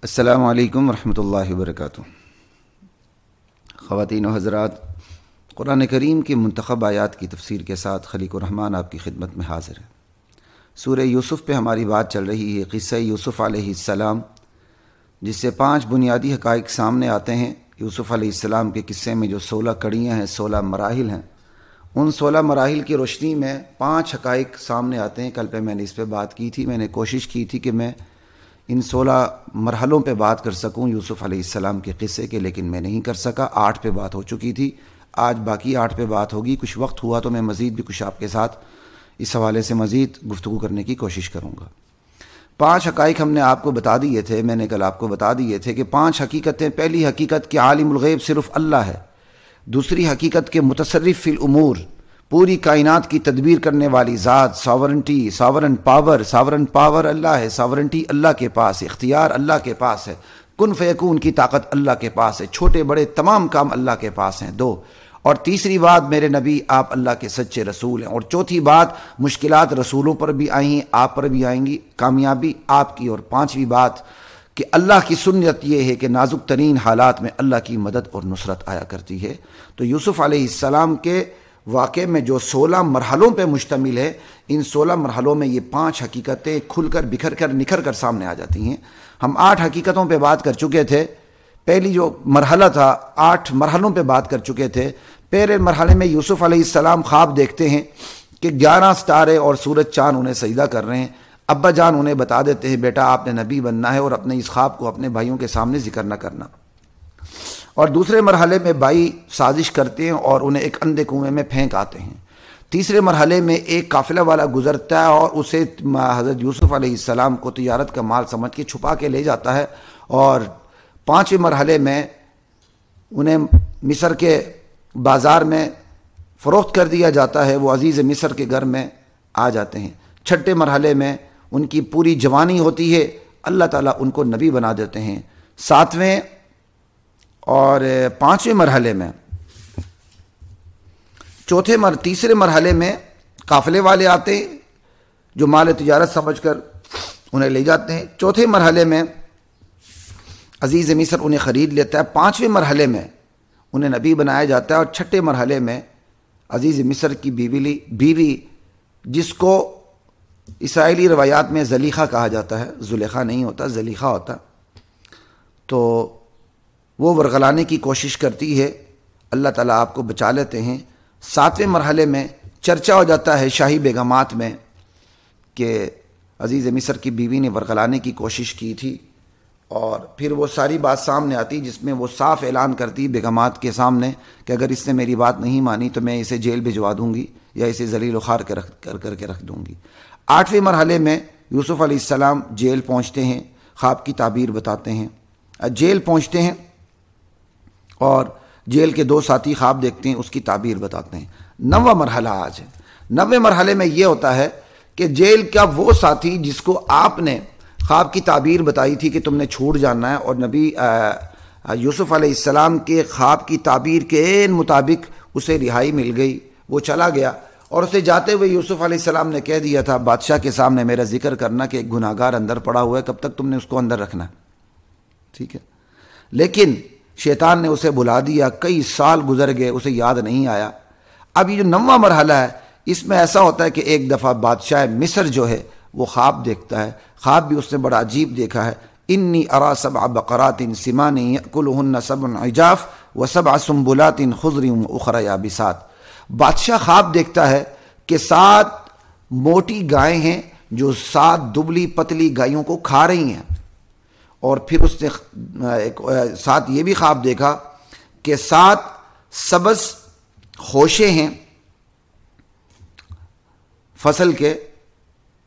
السلام علیکم ورحمۃ اللہ وبرکاتہ۔ خواتین و حضرات، قرآن کریم کی منتخب آیات کی تفسیر کے ساتھ خلیق الرحمن آپ کی خدمت میں حاضر ہے۔ سورہ یوسف پہ ہماری بات چل رہی ہے، قصہ یوسف علیہ السلام، جس سے 5 بنیادی حقائق سامنے آتے ہیں۔ یوسف علیہ السلام کے قصے میں جو 16 کڑیاں ہیں، 16 مراحل ہیں، ان 16 مراحل کی روشنی میں 5 حقائق سامنے آتے ہیں۔ کل پہ میں نے اس پہ بات کی تھی، میں نے کوشش کی تھی کہ میں ان 16 مرحلوں پہ بات کر سکوں یوسف علیہ السلام کے قصے کے، لیکن میں نہیں کر سکا۔ 8 پہ بات ہو چکی تھی، آج باقی 8 پہ بات ہوگی۔ کچھ وقت ہوا تو میں مزید بھی کچھ آپ کے ساتھ اس حوالے سے مزید گفتگو کرنے کی کوشش کروں گا۔ 5 حقائق ہم نے آپ کو بتا دیے تھے، میں نے کل آپ کو بتا دیے تھے کہ 5 حقیقتیں۔ پہلی حقیقت کہ عالم الغیب صرف اللہ ہے۔ دوسری حقیقت کہ متصرف فی الامور، پوری کائنات کی تدبیر کرنے والی ذات، ساورنٹی، ساورن پاور اللہ ہے، ساورنٹی اللہ کے پاس ہے، اختیار اللہ کے پاس ہے، کن فیکون کی طاقت اللہ کے پاس ہے، چھوٹے بڑے تمام کام اللہ کے پاس ہیں۔ 2 اور تیسری بات، میرے نبی آپ اللہ کے سچے رسول ہیں۔ اور چوتھی بات، مشکلات رسولوں پر بھی آئی ہیں، آپ پر بھی آئیں گی، کامیابی آپ کی۔ اور 5ویں بات کہ اللہ کی سنت یہ ہے کہ نازک ترین حالات میں اللہ کی مدد اور نصرت آیا کرتی ہے۔ تو یوسف علیہ السلام کے واقعے میں جو 16 مرحلوں پہ مشتمل ہے، ان 16 مرحلوں میں یہ 5 حقیقتیں کھل کر بکھر کر نکھر کر سامنے آ جاتی ہیں۔ ہم 8 حقیقتوں پہ بات کر چکے تھے۔ پہلی جو مرحلہ تھا، 8 مرحلوں پہ بات کر چکے تھے۔ پہلے مرحلے میں یوسف علیہ السلام خواب دیکھتے ہیں کہ 11 ستارے اور سورج چاند انہیں سجدہ کر رہے ہیں۔ ابا جان انہیں بتا دیتے ہیں، بیٹا آپ نے نبی بننا ہے اور اپنے اس خواب کو اپنے بھائیوں کے سامنے ذکر نہ کرنا۔ اور دوسرے مرحلے میں بھائی سازش کرتے ہیں اور انہیں ایک اندھے کنویں میں پھینک آتے ہیں۔ تیسرے مرحلے میں ایک قافلہ والا گزرتا ہے اور اسے حضرت یوسف علیہ السلام کو تجارت کا مال سمجھ کے چھپا کے لے جاتا ہے۔ اور 5ویں مرحلے میں انہیں مصر کے بازار میں فروخت کر دیا جاتا ہے، وہ عزیز مصر کے گھر میں آ جاتے ہیں۔ 6 مرحلے میں ان کی پوری جوانی ہوتی ہے، اللہ تعالیٰ ان کو نبی بنا دیتے ہیں۔ 7ویں اور 5ویں مرحلے میں تیسرے مرحلے میں قافلے والے آتے ہیں جو مال تجارت سمجھ کر انہیں لے جاتے ہیں۔ 4تھے مرحلے میں عزیز مصر انہیں خرید لیتا ہے۔ 5ویں مرحلے میں انہیں نبی بنایا جاتا ہے۔ اور 6 مرحلے میں عزیز مصر کی بیوی جس کو اسرائیلی روایات میں زلیخا کہا جاتا ہے، زلیخا نہیں ہوتا، زلیخا ہوتا، تو وہ ورغلانے کی کوشش کرتی ہے، اللہ تعالیٰ آپ کو بچا لیتے ہیں۔ 7ویں مرحلے میں چرچا ہو جاتا ہے شاہی بیگمات میں کہ عزیز مصر کی بیوی نے ورغلانے کی کوشش کی تھی، اور پھر وہ ساری بات سامنے آتی جس میں وہ صاف اعلان کرتی بیگمات کے سامنے کہ اگر اس نے میری بات نہیں مانی تو میں اسے جیل بھجوا دوں گی یا اسے ذلیل و خوار کر کے رکھ دوں گی۔ 8ویں مرحلے میں یوسف علیہ السلام جیل پہنچتے ہیں، خواب کی تعبیر بتاتے ہیں، جیل پہنچتے ہیں اور جیل کے 2 ساتھی خواب دیکھتے ہیں، اس کی تعبیر بتاتے ہیں۔ 9واں مرحلہ آج ہے۔ 9ویں مرحلے میں یہ ہوتا ہے کہ جیل کا وہ ساتھی جس کو آپ نے خواب کی تعبیر بتائی تھی کہ تم نے چھوٹ جانا ہے، اور نبی یوسف علیہ السلام کے خواب کی تعبیر کے مطابق اسے رہائی مل گئی، وہ چلا گیا۔ اور اسے جاتے ہوئے یوسف علیہ السلام نے کہہ دیا تھا، بادشاہ کے سامنے میرا ذکر کرنا کہ ایک گناہ گار اندر پڑا ہوا ہے، کب تک تم نے اس کو اندر رکھنا ہے، ٹھیک ہے؟ لیکن شیطان نے اسے بلا دیا، کئی سال گزر گئے، اسے یاد نہیں آیا۔ اب یہ جو 9واں مرحلہ ہے، اس میں ایسا ہوتا ہے کہ ایک دفعہ بادشاہ مصر جو ہے وہ خواب دیکھتا ہے۔ خواب بھی اس نے بڑا عجیب دیکھا ہے، انی ارا 7 بقرات سمان یأکلہن 7 عجاف و7 سنبلات خضر واخر یابسات۔ بادشاہ خواب دیکھتا ہے کہ 7 موٹی گائیں ہیں جو 7 دبلی پتلی گائیوں کو کھا رہی ہیں۔ اور پھر اس نے ساتھ یہ بھی خواب دیکھا کہ 7 سبز خوشے ہیں، فصل کے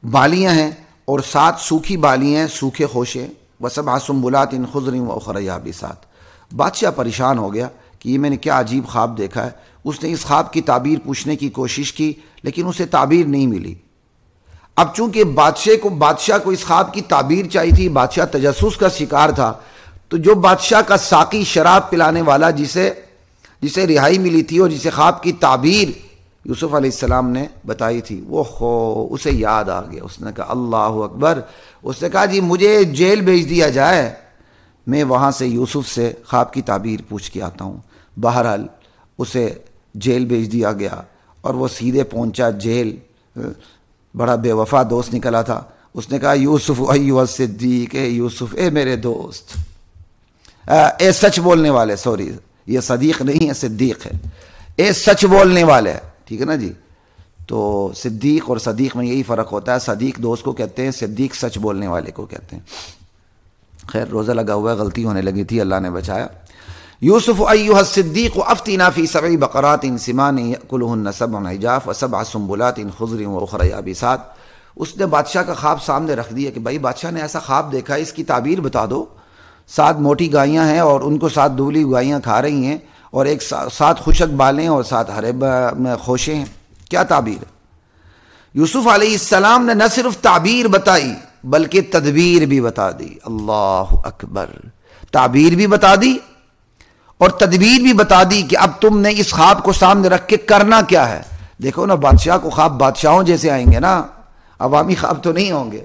بالیاں ہیں، اور 7 سوکھی بالیاں ہیں، سوکھے خوشے، و7 سنبلات خضر واخر یابسات۔ بادشاہ پریشان ہو گیا کہ یہ میں نے کیا عجیب خواب دیکھا ہے۔ اس نے اس خواب کی تعبیر پوچھنے کی کوشش کی، لیکن اسے تعبیر نہیں ملی۔ اب چونکہ بادشاہ کو اس خواب کی تعبیر چاہیے تھی، بادشاہ تجسس کا شکار تھا، تو جو بادشاہ کا ساقی، شراب پلانے والا، جسے رہائی ملی تھی اور جسے خواب کی تعبیر یوسف علیہ السلام نے بتائی تھی، اسے یاد آ گیا۔ اس نے کہا اللہ اکبر، اس نے کہا جی مجھے جیل بھیج دیا جائے، میں وہاں سے یوسف سے خواب کی تعبیر پوچھ کے آتا ہوں۔ بہرحال اسے جیل بھیج دیا گیا اور وہ سیدھے پہنچا جیل۔ بڑا بے وفا دوست نکلا تھا، اس نے کہا یوسف ایھا الصدیق، اے یوسف، اے میرے دوست، اے سچ بولنے والے، سوری یہ صدیق نہیں ہے صدیق ہے، اے سچ بولنے والے، ٹھیک ہے نا جی۔ تو صدیق اور صدیق میں یہی فرق ہوتا ہے، صدیق دوست کو کہتے ہیں، صدیق سچ بولنے والے کو کہتے ہیں۔ خیر روزہ لگا ہوا ہے، غلطی ہونے لگی تھی، اللہ نے بچایا۔ یوسف ایھا الصدیق افتنا فی 7 بقرات سمان یأکلہن 7 عجاف و7 سنبلات خضر واخر یابسات۔ اس نے بادشاہ کا خواب سامنے رکھ دیا کہ بھائی بادشاہ نے ایسا خواب دیکھا ہے، اس کی تعبیر بتا دو۔ 7 موٹی گائیاں ہیں اور ان کو 7 دبلی گائیاں کھا رہی ہیں، اور 7 خشک بالیں اور 7 ہرے خوشے ہیں، کیا تعبیر ہے؟ یوسف علیہ السلام نے نہ صرف تعبیر بتائی بلکہ تدبیر بھی بتا دی۔ اللہ اکبر! تعبیر بھی بتا دی اور تدبیر بھی بتا دی کہ اب تم نے اس خواب کو سامنے رکھ کے کرنا کیا ہے۔ دیکھو نا، بادشاہ کو خواب بادشاہوں جیسے آئیں گے نا، عوامی خواب تو نہیں ہوں گے۔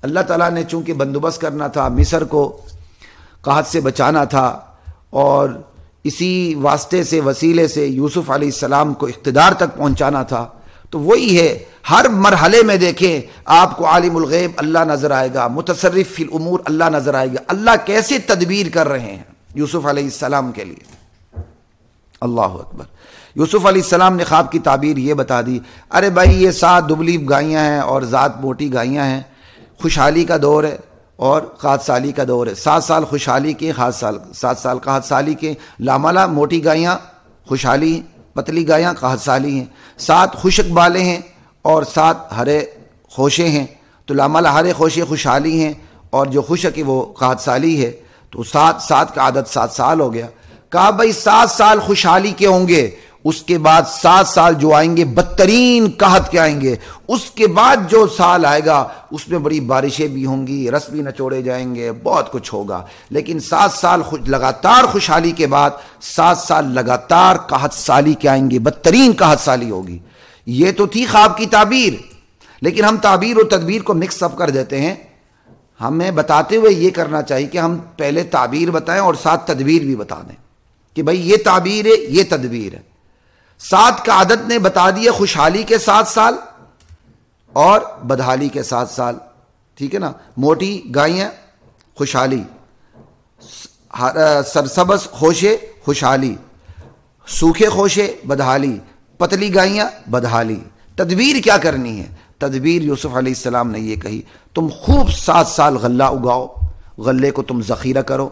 اللہ تعالیٰ نے چونکہ بندوبست کرنا تھا، مصر کو قحط سے بچانا تھا، اور اسی واسطے سے وسیلے سے یوسف علیہ السلام کو اقتدار تک پہنچانا تھا، تو وہی ہے، ہر مرحلے میں دیکھیں آپ کو عالم الغیب اللہ نظر آئے گا، متصرف فی الامور اللہ نظر آئے گا، اللہ کیسے تدبیر کر رہے ہیں یوسف علیہ السلام کے لیے۔ اللہ اکبر! یوسف علیہ السلام نے خواب کی تعبیر یہ بتا دی، ارے بھائی یہ 7 دبلی گائیاں ہیں اور 7 موٹی گائیاں ہیں، خوشحالی کا دور ہے اور قحط سالی کا دور ہے، 7 سال خوشحالی کے، 7 سال قحط سالی کے، لامالا موٹی گائیاں خوشحالی ہیں، پتلی گائیاں قحط سالی ہیں، 7 خشک بالے ہیں اور 7 ہرے خوشے ہیں، تو لامالا ہرے خوشے خوشحالی ہیں اور جو خشک ہے وہ قحط سالی ہے، تو 7 کا عدد 7 سال ہو گیا۔ کہا بھائی 7 سال خوشحالی کے ہوں گے، اس کے بعد 7 سال جو آئیں گے بدترین قحط کے آئیں گے، اس کے بعد جو سال آئے گا اس میں بڑی بارشیں بھی ہوں گی، رس بھی نچوڑے جائیں گے، بہت کچھ ہوگا، لیکن 7 سال لگاتار خوشحالی کے بعد 7 سال لگاتار قحط سالی کے آئیں گے، بدترین قحط سالی ہوگی۔ یہ تو تھی خواب کی تعبیر، لیکن ہم تعبیر و تدبیر کو مکس اپ کر دیتے ہیں۔ ہمیں بتاتے ہوئے یہ کرنا چاہیے کہ ہم پہلے تعبیر بتائیں اور ساتھ تدبیر بھی بتا دیں کہ بھائی یہ تعبیر ہے، یہ تدبیر ہے۔ 7 کا عدد نے بتا دیا خوشحالی کے 7 سال اور بدحالی کے 7 سال، ٹھیک ہے نا۔ موٹی گائیاں خوشحالی، سرسبز خوشے خوشحالی، سوکھے خوشے بدحالی، پتلی گائیاں بدحالی۔ تدبیر کیا کرنی ہے؟ تدبیر یوسف علیہ السلام نے یہ کہی، تم خوب 7 سال غلہ اگاؤ، غلے کو تم ذخیرہ کرو،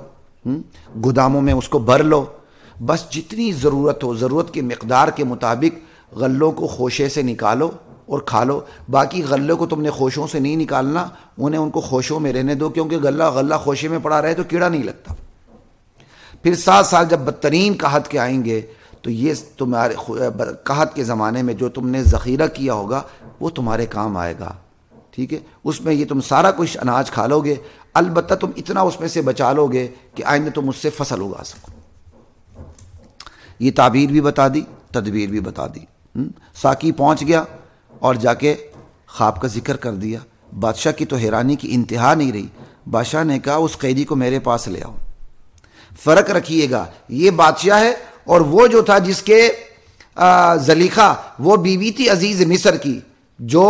گوداموں میں اس کو بھر لو، بس جتنی ضرورت ہو، ضرورت کے مقدار کے مطابق غلوں کو خوشے سے نکالو اور کھا لو، باقی غلے کو تم نے خوشوں سے نہیں نکالنا، ان کو خوشوں میں رہنے دو، کیونکہ غلہ خوشے میں پڑا رہے تو کیڑا نہیں لگتا۔ پھر 7 سال جب بدترین قحط کے آئیں گے تو یہ تمہارے قحط کے زمانے میں جو تم نے ذخیرہ کیا ہوگا وہ تمہارے کام آئے گا، ٹھیک ہے، اس میں یہ تم سارا کچھ اناج کھا لو گے، البتہ تم اتنا اس میں سے بچا لو گے کہ آئندہ تم اس سے فصل اگا سکو۔ یہ تعبیر بھی بتا دی، تدبیر بھی بتا دی۔ ساقی پہنچ گیا اور جا کے خواب کا ذکر کر دیا۔ بادشاہ کی تو حیرانی کی انتہا نہیں رہی، بادشاہ نے کہا اس قیدی کو میرے پاس لے آؤ۔ فرق رکھیے گا، یہ بادشاہ ہے اور وہ جو تھا جس کے زلیخا وہ بیوی تھی عزیز مصر کی، جو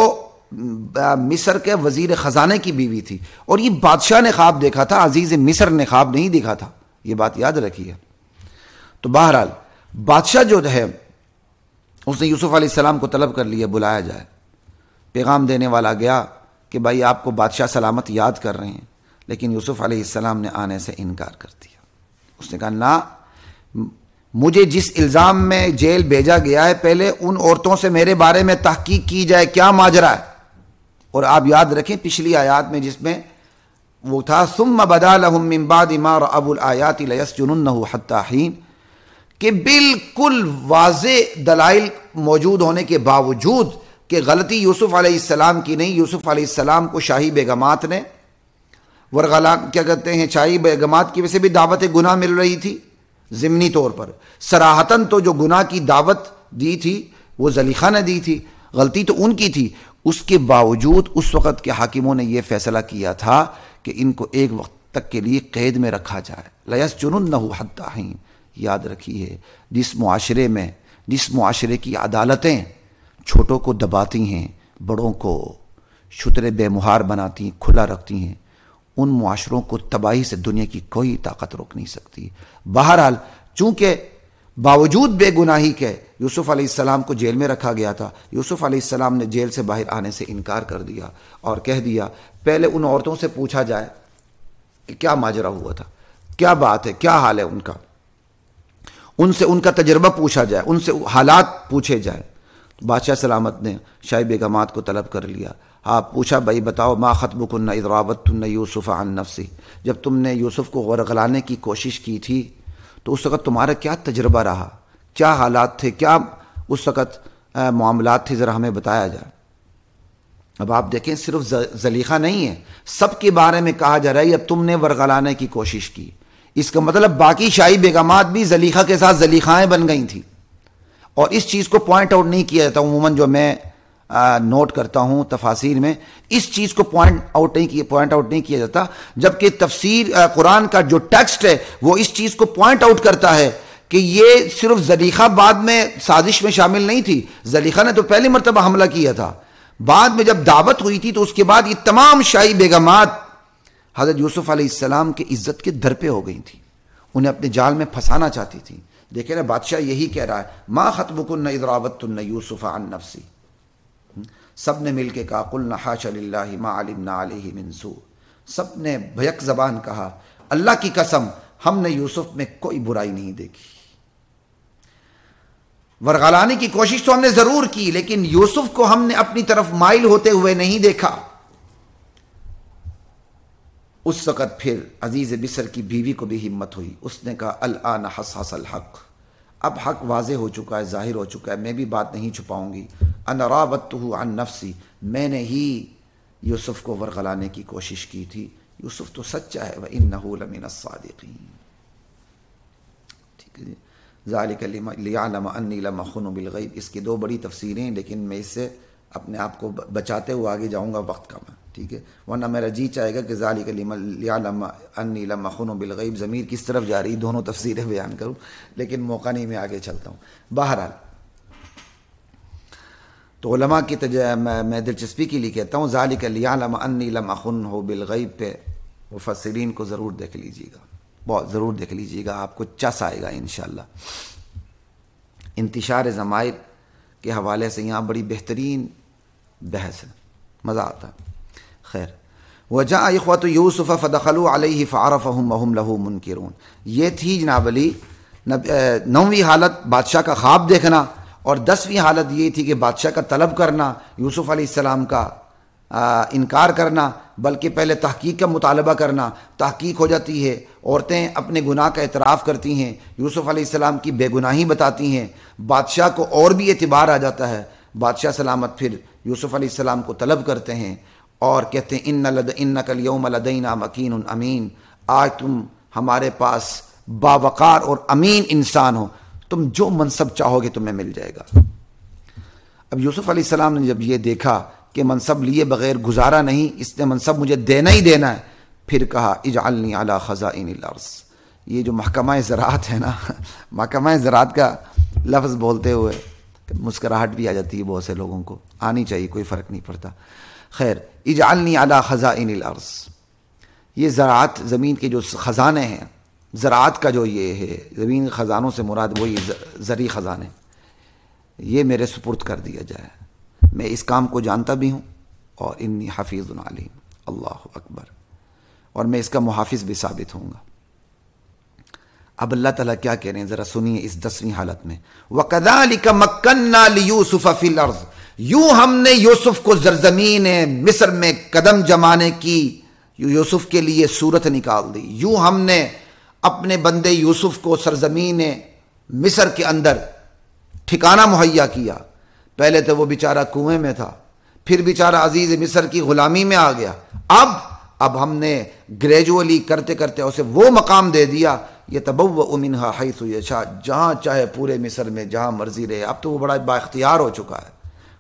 مصر کے وزیر خزانے کی بیوی تھی، اور یہ بادشاہ نے خواب دیکھا تھا، عزیز مصر نے خواب نہیں دیکھا تھا، یہ بات یاد رکھیے۔ تو بہرحال بادشاہ جو ہے اس نے یوسف علیہ السلام کو طلب کر لیا، بلایا جائے۔ پیغام دینے والا گیا کہ بھائی آپ کو بادشاہ سلامت یاد کر رہے ہیں، لیکن یوسف علیہ السلام نے آنے سے انکار کر دیا۔ اس نے کہا نہ، مجھے جس الزام میں جیل بھیجا گیا ہے پہلے ان عورتوں سے میرے بارے میں تحقیق کی جائے، کیا ماجرا ہے۔ اور آپ یاد رکھیں پچھلی آیات میں جس میں وہ تھا ثم بدا لهم من بعد ما رأوا الآیات لیسجننه حتی حین، کہ بالکل واضح دلائل موجود ہونے کے باوجود کہ غلطی یوسف علیہ السلام کی نہیں، یوسف علیہ السلام کو شاہی بیگمات نے کیا کہتے ہیں، شاہی بیگمات کی وجہ سے بھی دعوت گناہ مل رہی تھی ضمنی طور پر، صراحتاً تو جو گناہ کی دعوت دی تھی وہ زلیخا نے دی تھی، غلطی تو ان کی تھی، اس کے باوجود اس وقت کے حاکموں نے یہ فیصلہ کیا تھا کہ ان کو ایک وقت تک کے لیے قید میں رکھا جائے. لَيَسْجُنُنَّهُ حَتَّىٰ حِينٍ. یاد رکھیے جس معاشرے کی عدالتیں چھوٹوں کو دباتی ہیں، بڑوں کو شترے بے مہار بناتی ہیں، کھلا رکھتی ہیں، ان معاشروں کو تباہی سے دنیا کی کوئی طاقت روک نہیں سکتی. بہرحال چونکہ باوجود بے گناہی کے یوسف علیہ السلام کو جیل میں رکھا گیا تھا، یوسف علیہ السلام نے جیل سے باہر آنے سے انکار کر دیا اور کہہ دیا پہلے ان عورتوں سے پوچھا جائے کہ کیا ماجرا ہوا تھا، کیا بات ہے، کیا حال ہے ان کا، ان سے ان کا تجربہ پوچھا جائے، ان سے حالات پوچھے جائے. بادشاہ سلامت نے شاہی بیگمات کو طلب کر لیا. آپ پوچھا بھائی بتاؤ ما خطبکن اذ راودتن یوسف عن نفسی، جب تم نے یوسف کو ورغلانے کی کوشش کی تھی تو اس وقت تمہارا کیا تجربہ رہا، کیا حالات تھے، کیا اس وقت معاملات تھے، ذرا ہمیں بتایا جائے. اب آپ دیکھیں صرف زلیخا نہیں ہے، سب کے بارے میں کہا جا رہا ہے اب تم نے ورغلانے کی کوشش کی. اس کا مطلب باقی شاہی بیگمات بھی زلیخا کے ساتھ زلیخائیں بن گئی تھیں. اور اس چیز کو پوائنٹ آؤٹ نہیں کیا جاتا، عموماً جو میں نوٹ کرتا ہوں تفاسیر میں اس چیز کو پوائنٹ آؤٹ نہیں کیا جاتا، جبکہ تفسیر قرآن کا جو ٹیکسٹ ہے وہ اس چیز کو پوائنٹ آؤٹ کرتا ہے کہ یہ صرف زلیخا بعد میں سازش میں شامل نہیں تھی. زلیخا نے تو پہلی مرتبہ حملہ کیا تھا، بعد میں جب دعوت ہوئی تھی تو اس کے بعد یہ تمام شاہی بیگمات حضرت یوسف علیہ السلام کی عزت کے در پہ ہو گئی تھی، انہیں اپنے جال میں پھنسانا چاہتی تھی. دیکھیں نا بادشاہ یہی کہہ رہا ہے ما خطبکن اذ راودتن یوسف عن نفسی. سب نے مل کے کہا قلنا حاشا للہ ما علمنا علیہ من سوء. سب نے بیک زبان کہا اللہ کی قسم ہم نے یوسف میں کوئی برائی نہیں دیکھی. ورغلانے کی کوشش تو ہم نے ضرور کی لیکن یوسف کو ہم نے اپنی طرف مائل ہوتے ہوئے نہیں دیکھا. اس وقت پھر عزیز مصر کی بیوی کو بھی ہمت ہوئی، اس نے کہا الآن حصحص الحق، اب حق واضح ہو چکا ہے، ظاہر ہو چکا ہے، میں بھی بات نہیں چھپاؤں گی. انا راودتہ عن نفسی، میں نے ہی یوسف کو ورغلانے کی کوشش کی تھی، یوسف تو سچا ہے وَإِنَّهُ لَمِنَ الصَّادِقِينَ. ٹھیک ہے جی. ذَلِكَ لِيَعْلَمَ أَنِّي لَمْ أَخُنُ بِالْغَيْبِ. اس کی دو بڑی تفسیریں لیکن میں اس سے اپنے آپ کو بچاتے ہوئے آگے جاؤں گا وقت کا میں، ٹھیک ہے، ورنہ میرا جی چاہے گا کہ ذَلِكَ لِيَعْلَمَ أَنِّي لَمْ أَخُنُ بِالْغَيْبِ ضمیر کس طرف جا رہی، دونوں تفسیریں بیان کروں لیکن موقع نہیں، میں آگے چلتا ہوں. بہرحال تو علماء کی میں دلچسپی کے لیے کہتا ہوں ذَلِكَ لِيَعْلَمَ أَنِّي لَمْ أَخُنْهُ بِالْغَيْبِ پہ مفسرین کو ضرور دیکھ لیجیے گا، بہت ضرور دیکھ لیجیے گا، آپ کو چس آئے گا انشاءاللہ. انتشار ضمائر کے حوالے سے یہاں بڑی بہترین بحث ہے، مزہ آتا. خیر وجاء اخوۃ یوسف فدخلوا علیہ فعرفهم وهم له منکرون. یہ تھی جناب علی 9ویں حالت بادشاہ کا خواب دیکھنا، اور 10ویں حالت یہ تھی کہ بادشاہ کا طلب کرنا، یوسف علیہ السلام کا انکار کرنا، بلکہ پہلے تحقیق کا مطالبہ کرنا. تحقیق ہو جاتی ہے، عورتیں اپنے گناہ کا اعتراف کرتی ہیں، یوسف علیہ السلام کی بے گناہی بتاتی ہیں، بادشاہ کو اور بھی اعتبار آ جاتا ہے. بادشاہ سلامت پھر یوسف علیہ السلام کو طلب کرتے ہیں اور کہتے ہیں انک الیوم لدینا مکین امین، آج تم ہمارے پاس باوقار اور امین انسان ہو، تم جو منصب چاہو گے تمہیں مل جائے گا. اب یوسف علیہ السلام نے جب یہ دیکھا کہ منصب لیے بغیر گزارا نہیں، اس نے منصب مجھے دینا ہی دینا ہے، پھر کہا اجعلنی علی خزائن الارض. یہ جو محکمہ زراعت ہے نا، محکمہ زراعت کا لفظ بولتے ہوئے مسکراہٹ بھی آ جاتی ہے بہت سے لوگوں کو، آنی چاہیے، کوئی فرق نہیں پڑتا. خیر اجعلنی علی خزائن الارض، یہ زراعت زمین کے جو خزانے ہیں، زراعت کا جو یہ ہے زمین خزانوں سے مراد وہی زرعی خزانے، یہ میرے سپرد کر دیا جائے، میں اس کام کو جانتا بھی ہوں اور انی حفیظ علیم. اللہ اکبر. اور میں اس کا محافظ بھی ثابت ہوں گا. اب اللہ تعالیٰ کیا کہہ رہے ہیں ذرا سنیے اس 10ویں حالت میں. وَكَذَلِكَ مَكَّنَّا لِيُوسُفَ فِي الْأَرْضِ، یوں ہم نے یوسف کو زرزمین مصر میں قدم جمانے کی یوسف کے لیے صورت نکال دی. یوں ہم نے اپنے بندے یوسف کو سرزمین مصر کے اندر ٹھکانہ مہیا کیا. پہلے تو وہ بیچارہ کنویں میں تھا، پھر بیچارہ عزیز مصر کی غلامی میں آ گیا، اب ہم نے گریجولی کرتے کرتے اسے وہ مقام دے دیا یتبوأ منہا حیث یشاء، جہاں چاہے پورے مصر میں جہاں مرضی رہے. اب تو وہ بڑا با اختیار ہو چکا ہے.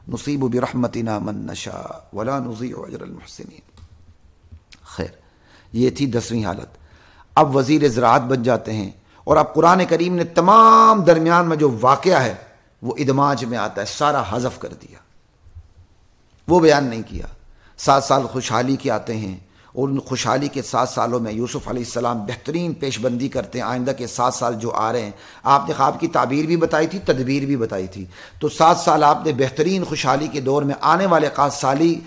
نصیب برحمتنا من نشاء ولا نضیع اجر المحسنین. خیر یہ تھی 10ویں حالت۔ اب وزیر زراعت بن جاتے ہیں، اور اب قرآن کریم نے تمام درمیان میں جو واقعہ ہے وہ ادماج میں آتا ہے، سارا حذف کر دیا، وہ بیان نہیں کیا۔ 7 سال خوشحالی کے آتے ہیں، اور ان خوشحالی کے 7 سالوں میں یوسف علیہ السلام بہترین پیش بندی کرتے ہیں آئندہ کے 7 سال جو آ رہے ہیں۔ آپ نے خواب کی تعبیر بھی بتائی تھی، تدبیر بھی بتائی تھی، تو 7 سال آپ نے بہترین خوشحالی کے دور میں آنے والی قحط سالی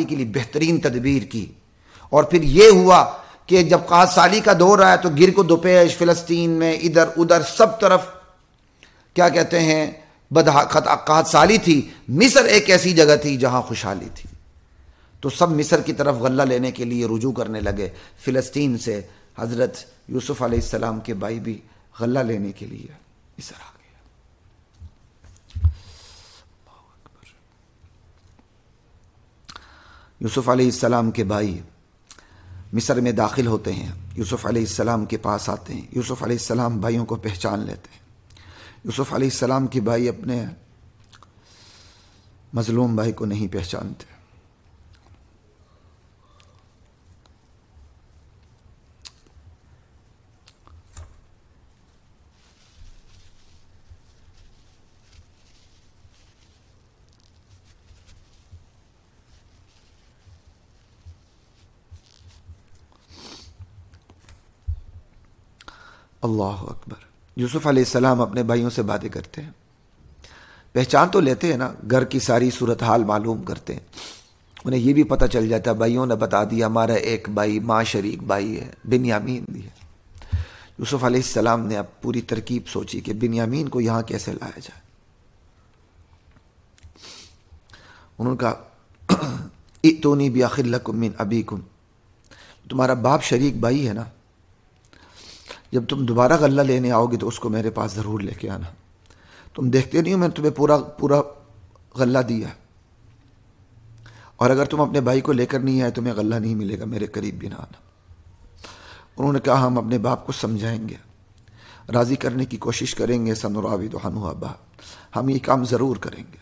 کے لیے بہترین تدبیر کی۔ اور پھر یہ ہوا کہ جب قحط سالی کا دور آیا تو گر کو دوپیش فلسطین میں ادھر ادھر سب طرف کیا کہتے ہیں قحط سالی تھی۔ مصر ایک ایسی جگہ تھی جہاں خوشحالی تھی، تو سب مصر کی طرف غلہ لینے کے لیے رجوع کرنے لگے۔ فلسطین سے حضرت یوسف علیہ السلام کے بھائی بھی غلہ لینے کے لیے مصر آ گئے۔ یوسف علیہ السلام کے بھائی مصر میں داخل ہوتے ہیں، یوسف علیہ السلام کے پاس آتے ہیں۔ یوسف علیہ السلام بھائیوں کو پہچان لیتے ہیں۔ یوسف علیہ السلام کے بھائی اپنے مظلوم بھائی کو نہیں پہچانتے۔ اللہ اکبر۔ یوسف علیہ السلام اپنے بھائیوں سے باتیں کرتے ہیں، پہچان تو لیتے ہیں نا، گھر کی ساری صورتحال معلوم کرتے ہیں۔ انہیں یہ بھی پتہ چل جاتا ہے، بھائیوں نے بتا دیا ہمارا ایک بھائی ماں شریک بھائی ہے، بنیامین بھی ہے۔ یوسف علیہ السلام نے اب پوری ترکیب سوچی کہ بنیامین کو یہاں کیسے لایا جائے۔ انہوں نے کہا ائتونی بأخ لکم من ابیکم، تمہارا باپ شریک بھائی ہے نا، جب تم دوبارہ غلہ لینے آؤ گے تو اس کو میرے پاس ضرور لے کے آنا۔ تم دیکھتے نہیں ہو میں نے تمہیں پورا غلہ دیا، اور اگر تم اپنے بھائی کو لے کر نہیں آئے تمہیں غلہ نہیں ملے گا، میرے قریب بھی نہ آنا۔ انہوں نے کہا ہم اپنے باپ کو سمجھائیں گے، راضی کرنے کی کوشش کریں گے، سنراود عنہ اباہ، ہم یہ کام ضرور کریں گے۔